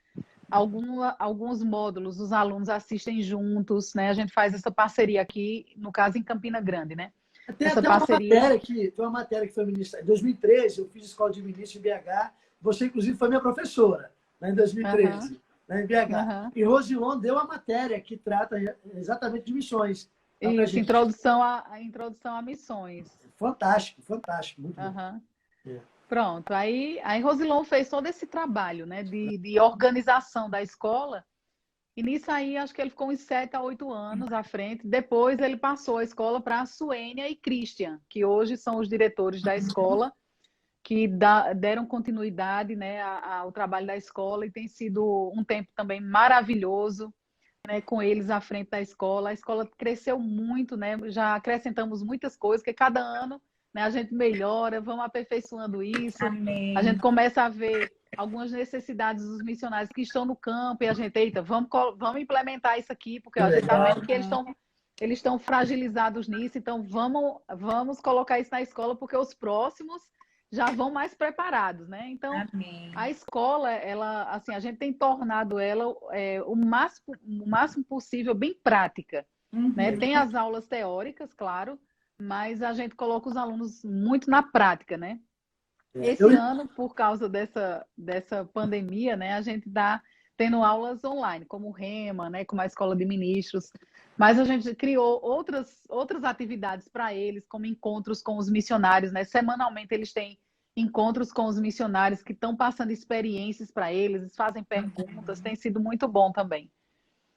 Speaker 4: Alguns módulos os alunos assistem juntos, né? A gente faz essa parceria aqui, no caso em Campina Grande, né?
Speaker 2: Tem uma matéria que foi ministrada em 2013, eu fiz escola de ministro em BH, você inclusive foi minha professora, né, em 2013, né, em BH. E Rosilon deu a matéria que trata exatamente de missões.
Speaker 4: Isso, introdução a missões.
Speaker 2: Fantástico, fantástico, muito bom.
Speaker 4: Pronto, aí Rosilon fez todo esse trabalho, né, de organização da escola. E nisso aí, acho que ele ficou uns 7 a 8 anos à frente. Depois ele passou a escola para a Suênia e Christian, que hoje são os diretores da escola, que deram continuidade, né, ao trabalho da escola, e tem sido um tempo também maravilhoso, né, com eles à frente da escola. A escola cresceu muito, né, já acrescentamos muitas coisas, que cada ano, né, a gente melhora, vamos aperfeiçoando isso.
Speaker 3: Amém.
Speaker 4: A gente começa a ver algumas necessidades dos missionários que estão no campo, e a gente, eita, vamos implementar isso aqui, porque a gente está vendo que eles estão fragilizados nisso, então vamos colocar isso na escola, porque os próximos já vão mais preparados, né? Então,
Speaker 3: Amém.
Speaker 4: A escola, ela, assim, a gente tem tornado ela o máximo possível bem prática, né? Tem as aulas teóricas, claro, mas a gente coloca os alunos muito na prática, né? Esse ano, por causa dessa pandemia, né, a gente está tendo aulas online, como o Rema, né, como a Escola de Ministros, mas a gente criou outras atividades para eles, como encontros com os missionários, né? Semanalmente eles têm encontros com os missionários que estão passando experiências para eles fazem perguntas, tem sido muito bom também.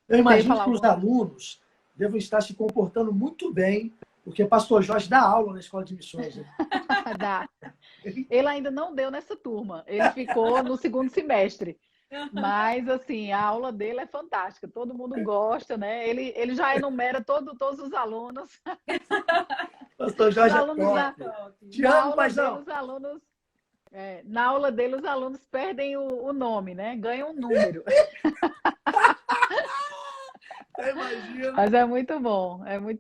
Speaker 2: Eu imagino que os alunos devem estar se comportando muito bem, porque o pastor Jorge dá aula na escola de missões. Né?
Speaker 4: Dá. Ele ainda não deu nessa turma, ele ficou no segundo semestre. Mas, assim, a aula dele é fantástica, todo mundo gosta, né? Ele já enumera todos os alunos.
Speaker 2: Pastor Jorge
Speaker 4: na aula dele, os alunos perdem o nome, né? Ganham um número. Mas é muito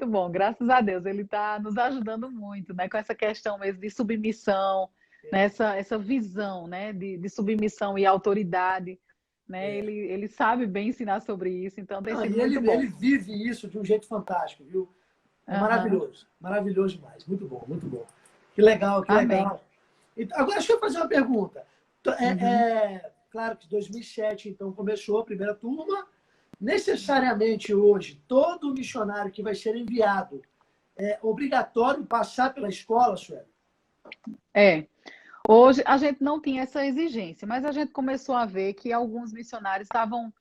Speaker 4: bom. Graças a Deus, ele está nos ajudando muito, né? Com essa questão mesmo de submissão, né? essa visão, né? De submissão e autoridade, né? Ele sabe bem ensinar sobre isso, então tem sido muito bom.
Speaker 2: Ele vive isso de um jeito fantástico, viu? É maravilhoso, maravilhoso demais. Muito bom, muito bom. Que legal, que legal. Agora, deixa eu fazer uma pergunta. Claro que 2007, então, começou a primeira turma. Necessariamente hoje, todo missionário que vai ser enviado é obrigatório passar pela escola, Sueli?
Speaker 4: Hoje a gente não tinha essa exigência, mas a gente começou a ver que alguns missionários estavam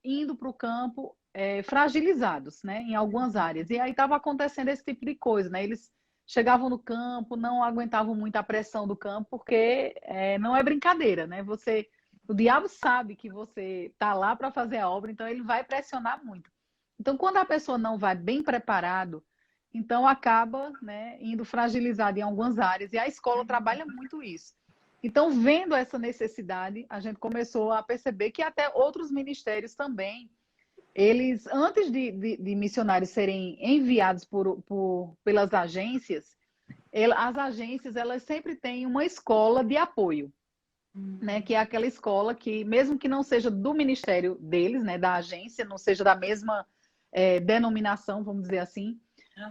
Speaker 4: indo para o campo fragilizados, né, em algumas áreas. E aí estava acontecendo esse tipo de coisa, né? Eles chegavam no campo, não aguentavam muito a pressão do campo, porque não é brincadeira, né? O diabo sabe que você está lá para fazer a obra, então ele vai pressionar muito. Então, quando a pessoa não vai bem preparado, então acaba, né, indo fragilizado em algumas áreas. E a escola trabalha muito isso. Então, vendo essa necessidade, a gente começou a perceber que até outros ministérios também, eles, antes de missionários serem enviados pelas agências, as agências, elas sempre têm uma escola de apoio, né? Que é aquela escola que, mesmo que não seja do ministério deles, né? Da agência, não seja da mesma denominação, vamos dizer assim,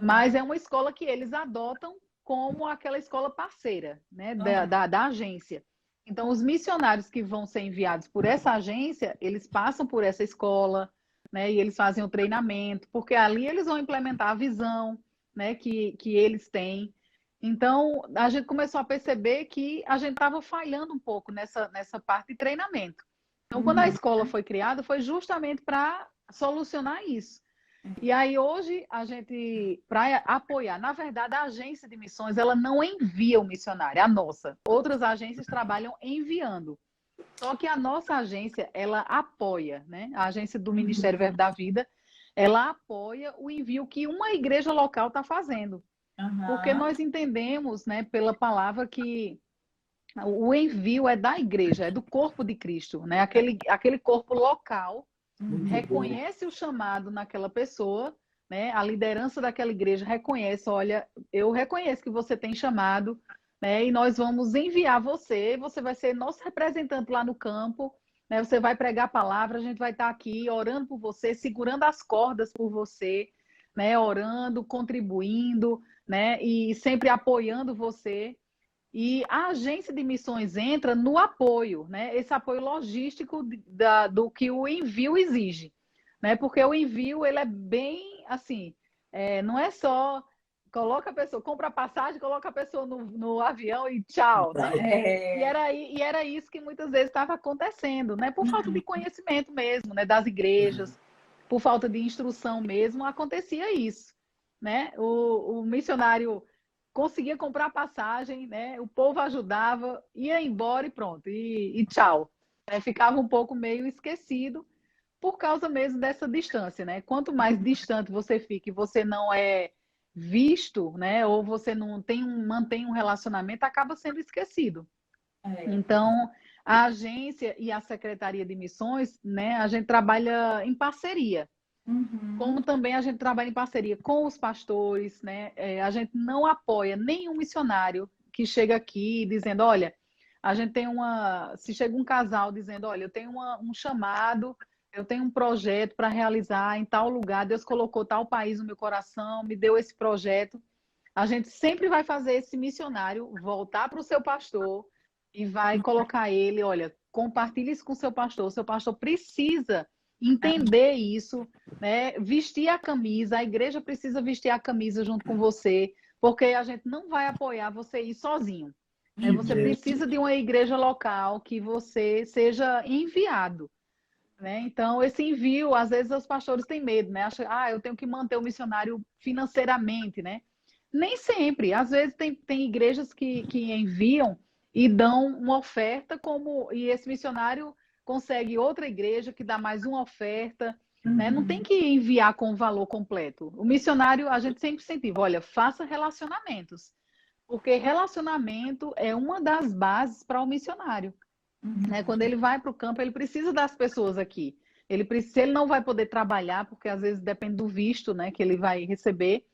Speaker 4: mas é uma escola que eles adotam como aquela escola parceira, né? Da agência. Então, os missionários que vão ser enviados por essa agência, eles passam por essa escola, né? E eles fazem o treinamento, porque ali eles vão implementar a visão, né? Que eles têm. Então, a gente começou a perceber que a gente estava falhando um pouco nessa parte de treinamento. Então, quando a escola foi criada, foi justamente para solucionar isso. E aí, hoje, a gente, para apoiar, na verdade, a agência de missões, ela não envia o missionário, a nossa. Outras agências trabalham enviando. Só que a nossa agência, ela apoia, né? A agência do Ministério Verbo da Vida, ela apoia o envio que uma igreja local está fazendo. Porque nós entendemos, né, pela palavra que o envio é da igreja, é do corpo de Cristo, né? Aquele corpo local reconhece o chamado naquela pessoa, né? A liderança daquela igreja reconhece, olha, eu reconheço que você tem chamado, né? E nós vamos enviar você vai ser nosso representante lá no campo, né? Você vai pregar a palavra, a gente vai estar aqui orando por você, segurando as cordas por você, né? Orando, contribuindo, né? E sempre apoiando você. E a agência de missões entra no apoio, né? Esse apoio logístico do que o envio exige, né? Porque o envio, ele é bem assim, não é só coloca a pessoa, compra a passagem, coloca a pessoa no avião e tchau, né? E era isso que muitas vezes estava acontecendo, né? Por falta de conhecimento mesmo, né? Das igrejas, por falta de instrução mesmo, acontecia isso, né? O missionário conseguia comprar a passagem, né? O povo ajudava, ia embora e pronto, e tchau. Ficava um pouco meio esquecido por causa mesmo dessa distância, né? Quanto mais distante você fica e você não é visto, né? Ou você não mantém um relacionamento, acaba sendo esquecido. Então, a agência e a Secretaria de Missões, né? A gente trabalha em parceria. Como também a gente trabalha em parceria com os pastores, né? A gente não apoia nenhum missionário que chega aqui dizendo, olha, a gente tem se chega um casal dizendo, olha, eu tenho um chamado, eu tenho um projeto para realizar em tal lugar, Deus colocou tal país no meu coração, me deu esse projeto. A gente sempre vai fazer esse missionário voltar para o seu pastor e vai colocar ele, olha, compartilhe isso com o seu pastor precisa entender isso, né? Vestir a camisa, a igreja precisa vestir a camisa junto com você, porque a gente não vai apoiar você ir sozinho. Né? Você precisa de uma igreja local que você seja enviado. Né? Então, esse envio, às vezes os pastores têm medo, né? Acham, eu tenho que manter o missionário financeiramente, né? Nem sempre. Às vezes tem igrejas que enviam e dão uma oferta, e esse missionário consegue outra igreja que dá mais uma oferta, né? Não tem que enviar com o valor completo. O missionário, a gente sempre incentiva, olha, faça relacionamentos, porque relacionamento é uma das bases para o missionário. Né? Quando ele vai para o campo, ele precisa das pessoas aqui. Se ele não vai poder trabalhar, porque às vezes depende do visto, né, que ele vai receber,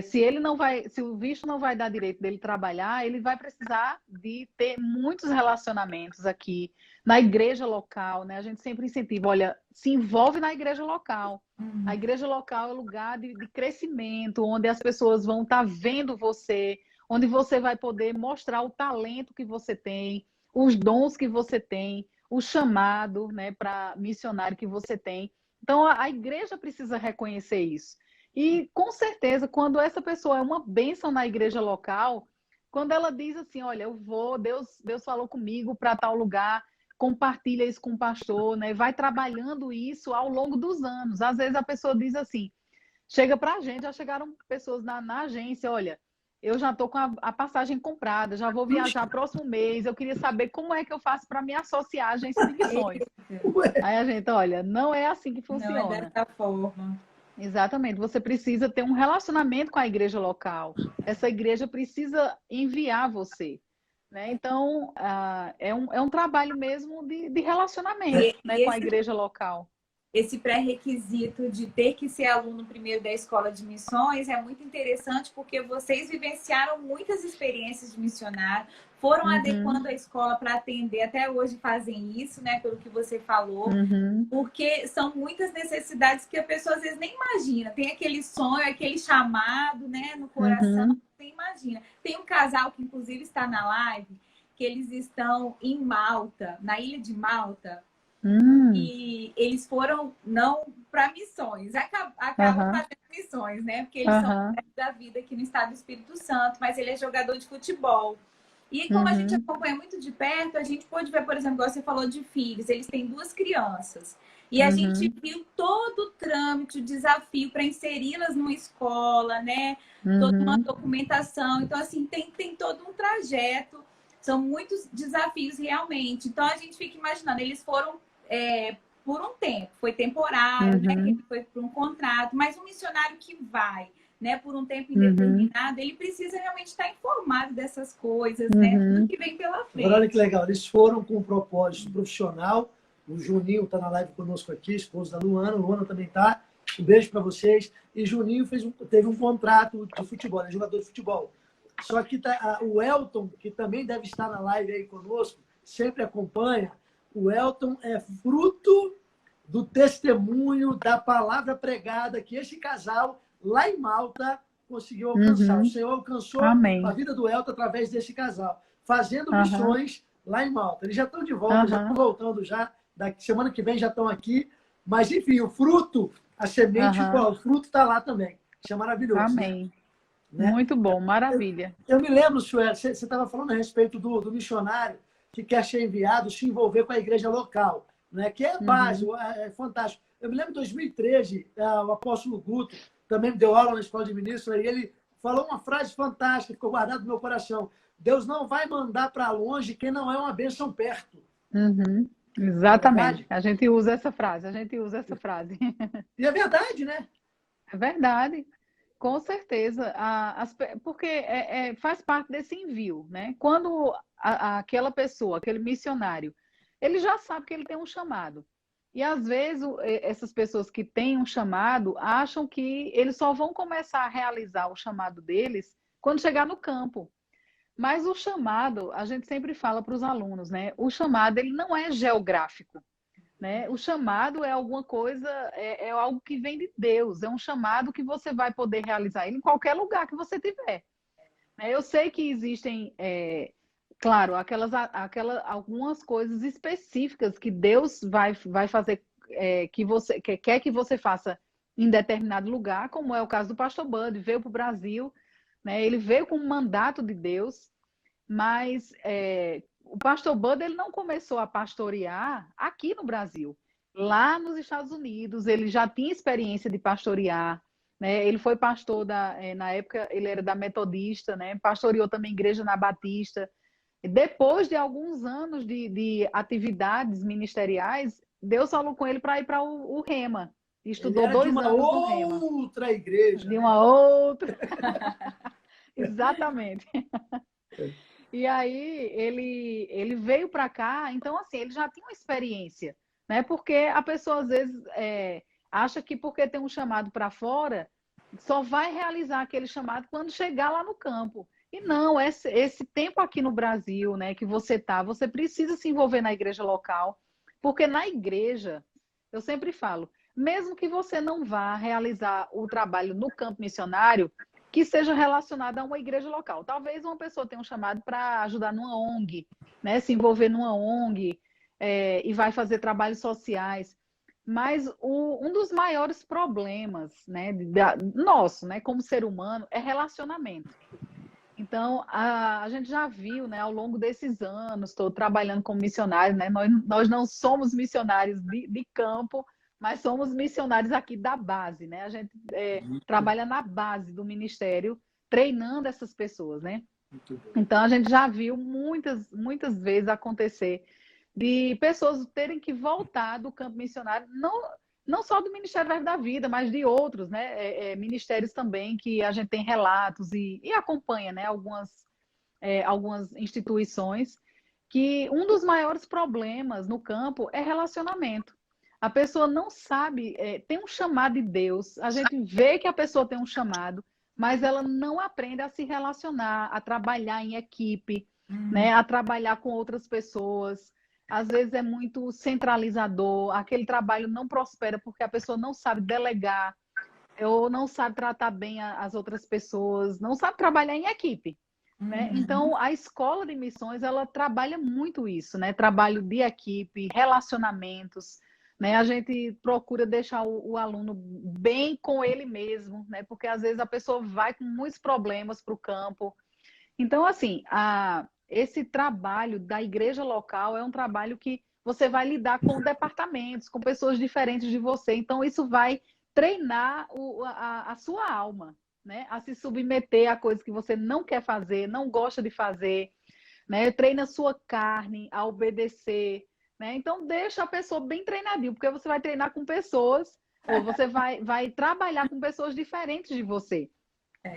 Speaker 4: se o visto não vai dar direito dele trabalhar, ele vai precisar de ter muitos relacionamentos aqui na igreja local, né? A gente sempre incentiva, olha, se envolve na igreja local. A igreja local é lugar de crescimento, onde as pessoas vão estar vendo você, onde você vai poder mostrar o talento que você tem, os dons que você tem, o chamado, né, para missionário que você tem. Então, a igreja precisa reconhecer isso. E, com certeza, quando essa pessoa é uma bênção na igreja local, quando ela diz assim, olha, eu vou, Deus falou comigo para tal lugar, compartilha isso com o pastor, né? Vai trabalhando isso ao longo dos anos. Às vezes a pessoa diz assim, chega para a gente, já chegaram pessoas na agência, olha, eu já estou com a passagem comprada, já vou viajar próximo mês, eu queria saber como é que eu faço para me associar à agência de missões. Aí a gente, olha, não é assim que funciona.
Speaker 3: Não é dessa forma.
Speaker 4: Exatamente, você precisa ter um relacionamento com a igreja local. Essa igreja precisa enviar você. Né? Então, é um trabalho mesmo de relacionamento, né, com a igreja local.
Speaker 3: esse pré-requisito de ter que ser aluno primeiro da escola de missões é muito interessante porque vocês vivenciaram muitas experiências de missionário, foram adequando a escola para atender, até hoje fazem isso, né, pelo que você falou, porque são muitas necessidades que a pessoa às vezes nem imagina, tem aquele sonho, aquele chamado, né, no coração, você imagina. Tem um casal que inclusive está na live, que eles estão em Malta, na ilha de Malta, e eles foram não para missões, acabam fazendo missões, né? Porque eles são da vida aqui no estado do Espírito Santo, mas ele é jogador de futebol. E como a gente acompanha muito de perto, a gente pôde ver, por exemplo, você falou de filhos, eles têm 2 crianças. E a gente viu todo o trâmite, o desafio para inseri-las numa escola, né? Toda uma documentação. Então, assim, tem todo um trajeto. São muitos desafios realmente. Então, a gente fica imaginando, eles foram por um tempo, foi temporário, né? Foi por um contrato, mas um missionário que vai, né, por um tempo indeterminado, ele precisa realmente estar informado dessas coisas, né? Tudo que vem pela frente.
Speaker 2: Agora, olha que legal, eles foram com um propósito profissional. O Juninho está na live conosco aqui, esposo da Luana. Luana também está. Um beijo para vocês. E Juninho teve um contrato de futebol, é jogador de futebol. Só que o Elton, que também deve estar na live aí conosco, sempre acompanha. O Elton é fruto do testemunho, da palavra pregada que este casal, lá em Malta, conseguiu alcançar. O Senhor alcançou a vida do Elton através desse casal, fazendo missões lá em Malta. Eles já estão de volta, já estão voltando já. Semana que vem já estão aqui. Mas, enfim, o fruto, a semente, o fruto está lá também. Isso é maravilhoso.
Speaker 4: Amém.
Speaker 2: Né?
Speaker 4: Muito bom, maravilha.
Speaker 2: Eu me lembro, Sueli, você estava falando a respeito do missionário que quer ser enviado, se envolver com a igreja local, né? Que é base, é fantástico. Eu me lembro em 2013, o apóstolo Guto também me deu aula na escola de ministro, e ele falou uma frase fantástica, ficou guardada no meu coração. Deus não vai mandar para longe quem não é uma bênção perto.
Speaker 4: Exatamente. A gente usa essa frase,
Speaker 2: E é verdade, né?
Speaker 4: É verdade. Com certeza, porque faz parte desse envio, né? Quando aquela pessoa, aquele missionário, ele já sabe que ele tem um chamado. E às vezes essas pessoas que têm um chamado acham que eles só vão começar a realizar o chamado deles quando chegar no campo. Mas o chamado, a gente sempre fala para os alunos, né? O chamado, ele não é geográfico. Né? O chamado é alguma coisa, é algo que vem de Deus, é um chamado que você vai poder realizar ele em qualquer lugar que você tiver. Eu sei que existem, claro, algumas coisas específicas que Deus vai fazer, que você quer que você faça em determinado lugar, como é o caso do pastor Bud, veio para o Brasil, né? Ele veio com um mandato de Deus, mas o pastor Bud, ele não começou a pastorear aqui no Brasil. Lá nos Estados Unidos, ele já tinha experiência de pastorear, né? Ele foi pastor, na época, ele era da Metodista, né? Pastoreou também igreja na Batista. Depois de alguns anos de atividades ministeriais, Deus falou com ele para ir para o Rema. Estudou 2 anos no Rema.
Speaker 2: De uma outra igreja.
Speaker 4: De uma outra. Exatamente. E aí ele veio para cá, então assim, ele já tinha uma experiência, né? Porque a pessoa às vezes acha que porque tem um chamado para fora, só vai realizar aquele chamado quando chegar lá no campo. E não, esse tempo aqui no Brasil, né, que você precisa se envolver na igreja local, porque na igreja, eu sempre falo, mesmo que você não vá realizar o trabalho no campo missionário, que seja relacionada a uma igreja local. Talvez uma pessoa tenha um chamado para ajudar numa ONG, né? Se envolver numa ONG e vai fazer trabalhos sociais. Mas um dos maiores problemas, né, nosso, né, como ser humano, é relacionamento. Então, a gente já viu, né, ao longo desses anos, estou trabalhando como missionário, né? Nós não somos missionários de campo, mas somos missionários aqui da base, né? A gente trabalha na base do ministério, treinando essas pessoas, né? Então, a gente já viu muitas vezes acontecer de pessoas terem que voltar do campo missionário, não só do Ministério Verbo da Vida, mas de outros, né? Ministérios também que a gente tem relatos e acompanha, né? Algumas instituições que um dos maiores problemas no campo é relacionamento. a pessoa não sabe, tem um chamado de Deus, a gente vê que a pessoa tem um chamado, mas ela não aprende a se relacionar, a trabalhar em equipe, né? A trabalhar com outras pessoas. Às vezes é muito centralizador, aquele trabalho não prospera porque a pessoa não sabe delegar, ou não sabe tratar bem as outras pessoas, não sabe trabalhar em equipe, né? Então, a escola de missões, ela trabalha muito isso, né? Trabalho de equipe, relacionamentos, né? A gente procura deixar o aluno bem com ele mesmo, né? Porque às vezes a pessoa vai com muitos problemas para o campo. Então, assim, esse trabalho da igreja local é um trabalho que você vai lidar com departamentos, com pessoas diferentes de você. Então, isso vai treinar a sua alma, né? A se submeter a coisas que você não quer fazer, não gosta de fazer, né? Treina a sua carne a obedecer, né? Então, deixa a pessoa bem treinadinha, porque você vai treinar com pessoas, ou você vai trabalhar com pessoas diferentes de você.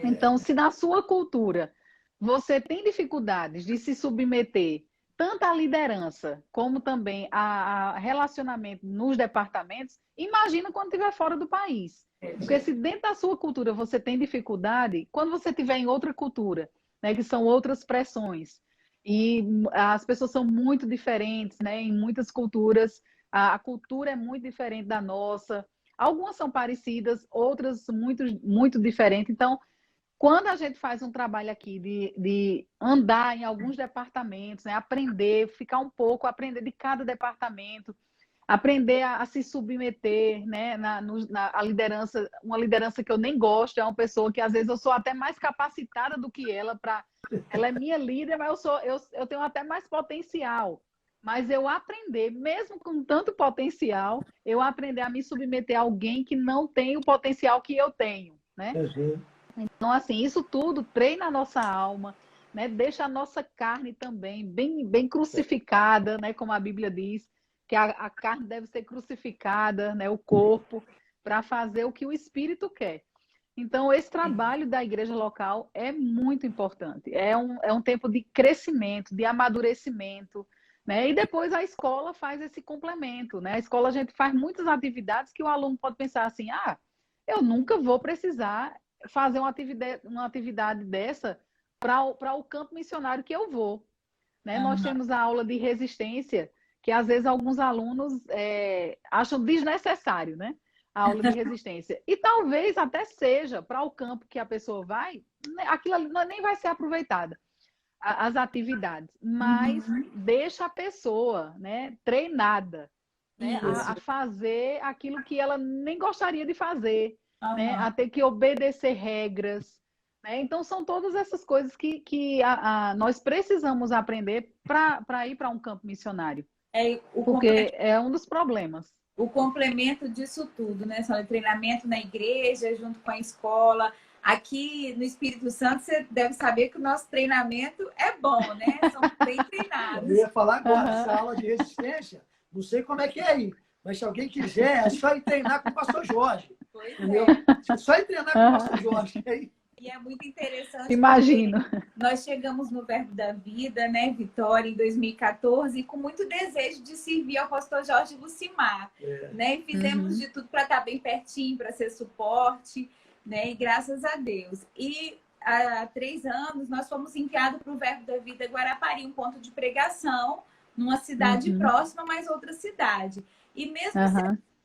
Speaker 4: Então, se na sua cultura você tem dificuldades de se submeter tanto à liderança como também a relacionamento nos departamentos, imagina quando estiver fora do país. Porque se dentro da sua cultura você tem dificuldade, quando você estiver em outra cultura, né, que são outras pressões, e as pessoas são muito diferentes, né, em muitas culturas, a cultura é muito diferente da nossa, algumas são parecidas, outras muito, muito diferentes. Então, quando a gente faz um trabalho aqui de andar em alguns departamentos, né, aprender, ficar um pouco, aprender de cada departamento, aprender a se submeter, né, a liderança, uma liderança que eu nem gosto, é uma pessoa que às vezes eu sou até mais capacitada do que ela, ela é minha líder, mas eu tenho até mais potencial. Mas eu aprender, mesmo com tanto potencial, eu aprender a me submeter a alguém que não tem o potencial que eu tenho, né? Então, assim, isso tudo treina a nossa alma, né? Deixa a nossa carne também bem crucificada, né? Como a Bíblia diz, que a carne deve ser crucificada, né? O corpo, para fazer o que o Espírito quer. Então, esse trabalho da igreja local é muito importante. É um tempo de crescimento, de amadurecimento, né? E depois a escola faz esse complemento, né? A escola, a gente faz muitas atividades que o aluno pode pensar assim, eu nunca vou precisar fazer uma atividade dessa para o campo missionário que eu vou, né? Nós temos a aula de resistência, que às vezes alguns alunos acham desnecessário, né? A aula de resistência. E talvez até seja para o campo que a pessoa vai, aquilo ali nem vai ser aproveitada, as atividades, mas deixa a pessoa, né, treinada, né, a fazer aquilo que ela nem gostaria de fazer, né, a ter que obedecer regras, né? Então são todas essas coisas que nós precisamos aprender para ir para um campo missionário, porque é um dos problemas.
Speaker 3: O complemento disso tudo, né? Só treinamento na igreja junto com a escola. Aqui no Espírito Santo, você deve saber que o nosso treinamento é bom, né? Somos bem treinados.
Speaker 2: Eu ia falar agora, essa aula de resistência, não sei como é que é aí, mas se alguém quiser, é só ir treinar com o pastor Jorge. Entendeu? É só ir treinar com o pastor Jorge.
Speaker 3: E é muito interessante.
Speaker 4: Imagino.
Speaker 3: Nós chegamos no Verbo da Vida, né, Vitória, em 2014, com muito desejo de servir ao pastor Jorge Lucimar. Né? E fizemos de tudo para estar bem pertinho, para ser suporte, né? E graças a Deus. E há 3 anos nós fomos enviados para o Verbo da Vida Guarapari, um ponto de pregação, numa cidade próxima, mas outra cidade. E mesmo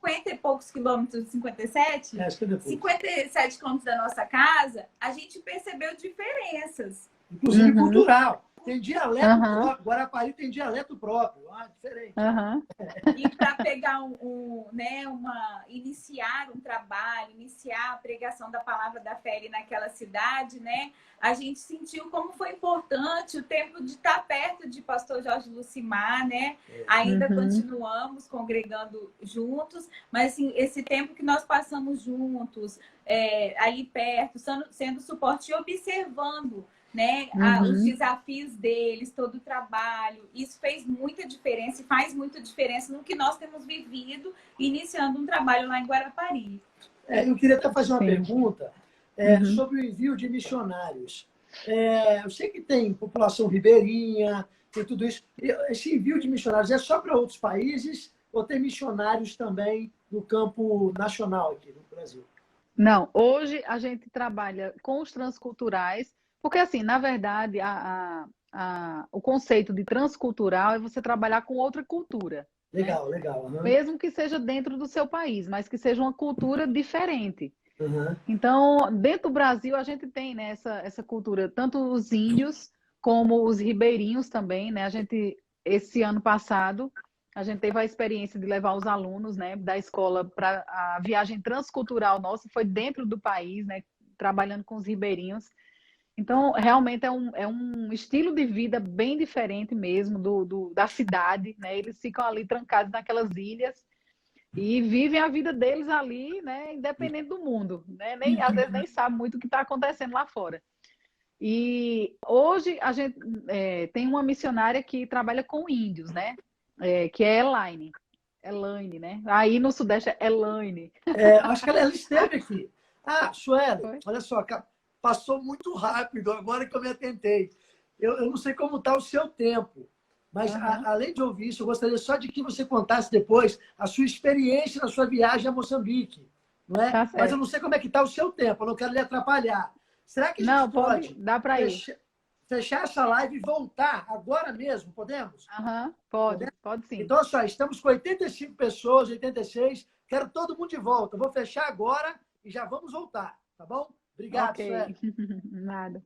Speaker 3: 50 e poucos quilômetros, 57? 57 quilômetros da nossa casa, a gente percebeu diferenças.
Speaker 2: Inclusive cultural. Tem dialeto próprio. Guarapari tem dialeto próprio. Diferente.
Speaker 3: E para pegar iniciar um trabalho, iniciar a pregação da palavra da fé ali naquela cidade, né? A gente sentiu como foi importante o tempo de estar perto de pastor Jorge Lucimar, né? Ainda continuamos congregando juntos, mas assim, esse tempo que nós passamos juntos, ali perto, sendo suporte e observando, né, os desafios deles, todo o trabalho, isso fez muita diferença e faz muita diferença no que nós temos vivido, iniciando um trabalho lá em Guarapari.
Speaker 2: Eu queria até fazer uma pergunta sobre o envio de missionários. Eu sei que tem população ribeirinha, tem tudo isso. Esse envio de missionários é só para outros países ou tem missionários também no campo nacional aqui no Brasil?
Speaker 4: Não, hoje a gente trabalha com os transculturais, porque assim, na verdade, o conceito de transcultural é você trabalhar com outra cultura, né?
Speaker 2: Legal, legal. Uhum.
Speaker 4: Mesmo que seja dentro do seu país, mas que seja uma cultura diferente.
Speaker 2: Uhum.
Speaker 4: Então, dentro do Brasil, a gente tem, né, essa cultura, tanto os índios como os ribeirinhos também, né? Esse ano passado, a gente teve a experiência de levar os alunos, né, da escola para a viagem transcultural nossa, foi dentro do país, né, trabalhando com os ribeirinhos. Então, realmente é um estilo de vida bem diferente mesmo da cidade, né? Eles ficam ali trancados naquelas ilhas e vivem a vida deles ali, né, independente do mundo, né? Às vezes nem sabe muito o que está acontecendo lá fora. E hoje a gente tem uma missionária que trabalha com índios, né? Que é Elaine, né? Aí no Sudeste é Elaine.
Speaker 2: Acho que ela esteve aqui. Ah, Sueli,
Speaker 4: Foi?
Speaker 2: olha só, passou muito rápido agora que eu me atentei. Eu não sei como está o seu tempo, mas além de ouvir isso, eu gostaria só de que você contasse depois a sua experiência na sua viagem a Moçambique, não é?
Speaker 4: Tá
Speaker 2: Mas eu
Speaker 4: certo.
Speaker 2: não sei como é que está o seu tempo, eu não quero lhe atrapalhar. Será que a gente
Speaker 4: Não, pode, dá para ir.
Speaker 2: fechar essa live e voltar agora mesmo? Podemos?
Speaker 4: Pode sim.
Speaker 2: Então, só, estamos com 85 pessoas, 86. Quero todo mundo de volta. Vou fechar agora e já vamos voltar, tá bom? Obrigado,
Speaker 4: Ok.
Speaker 2: Sueli.
Speaker 4: Nada.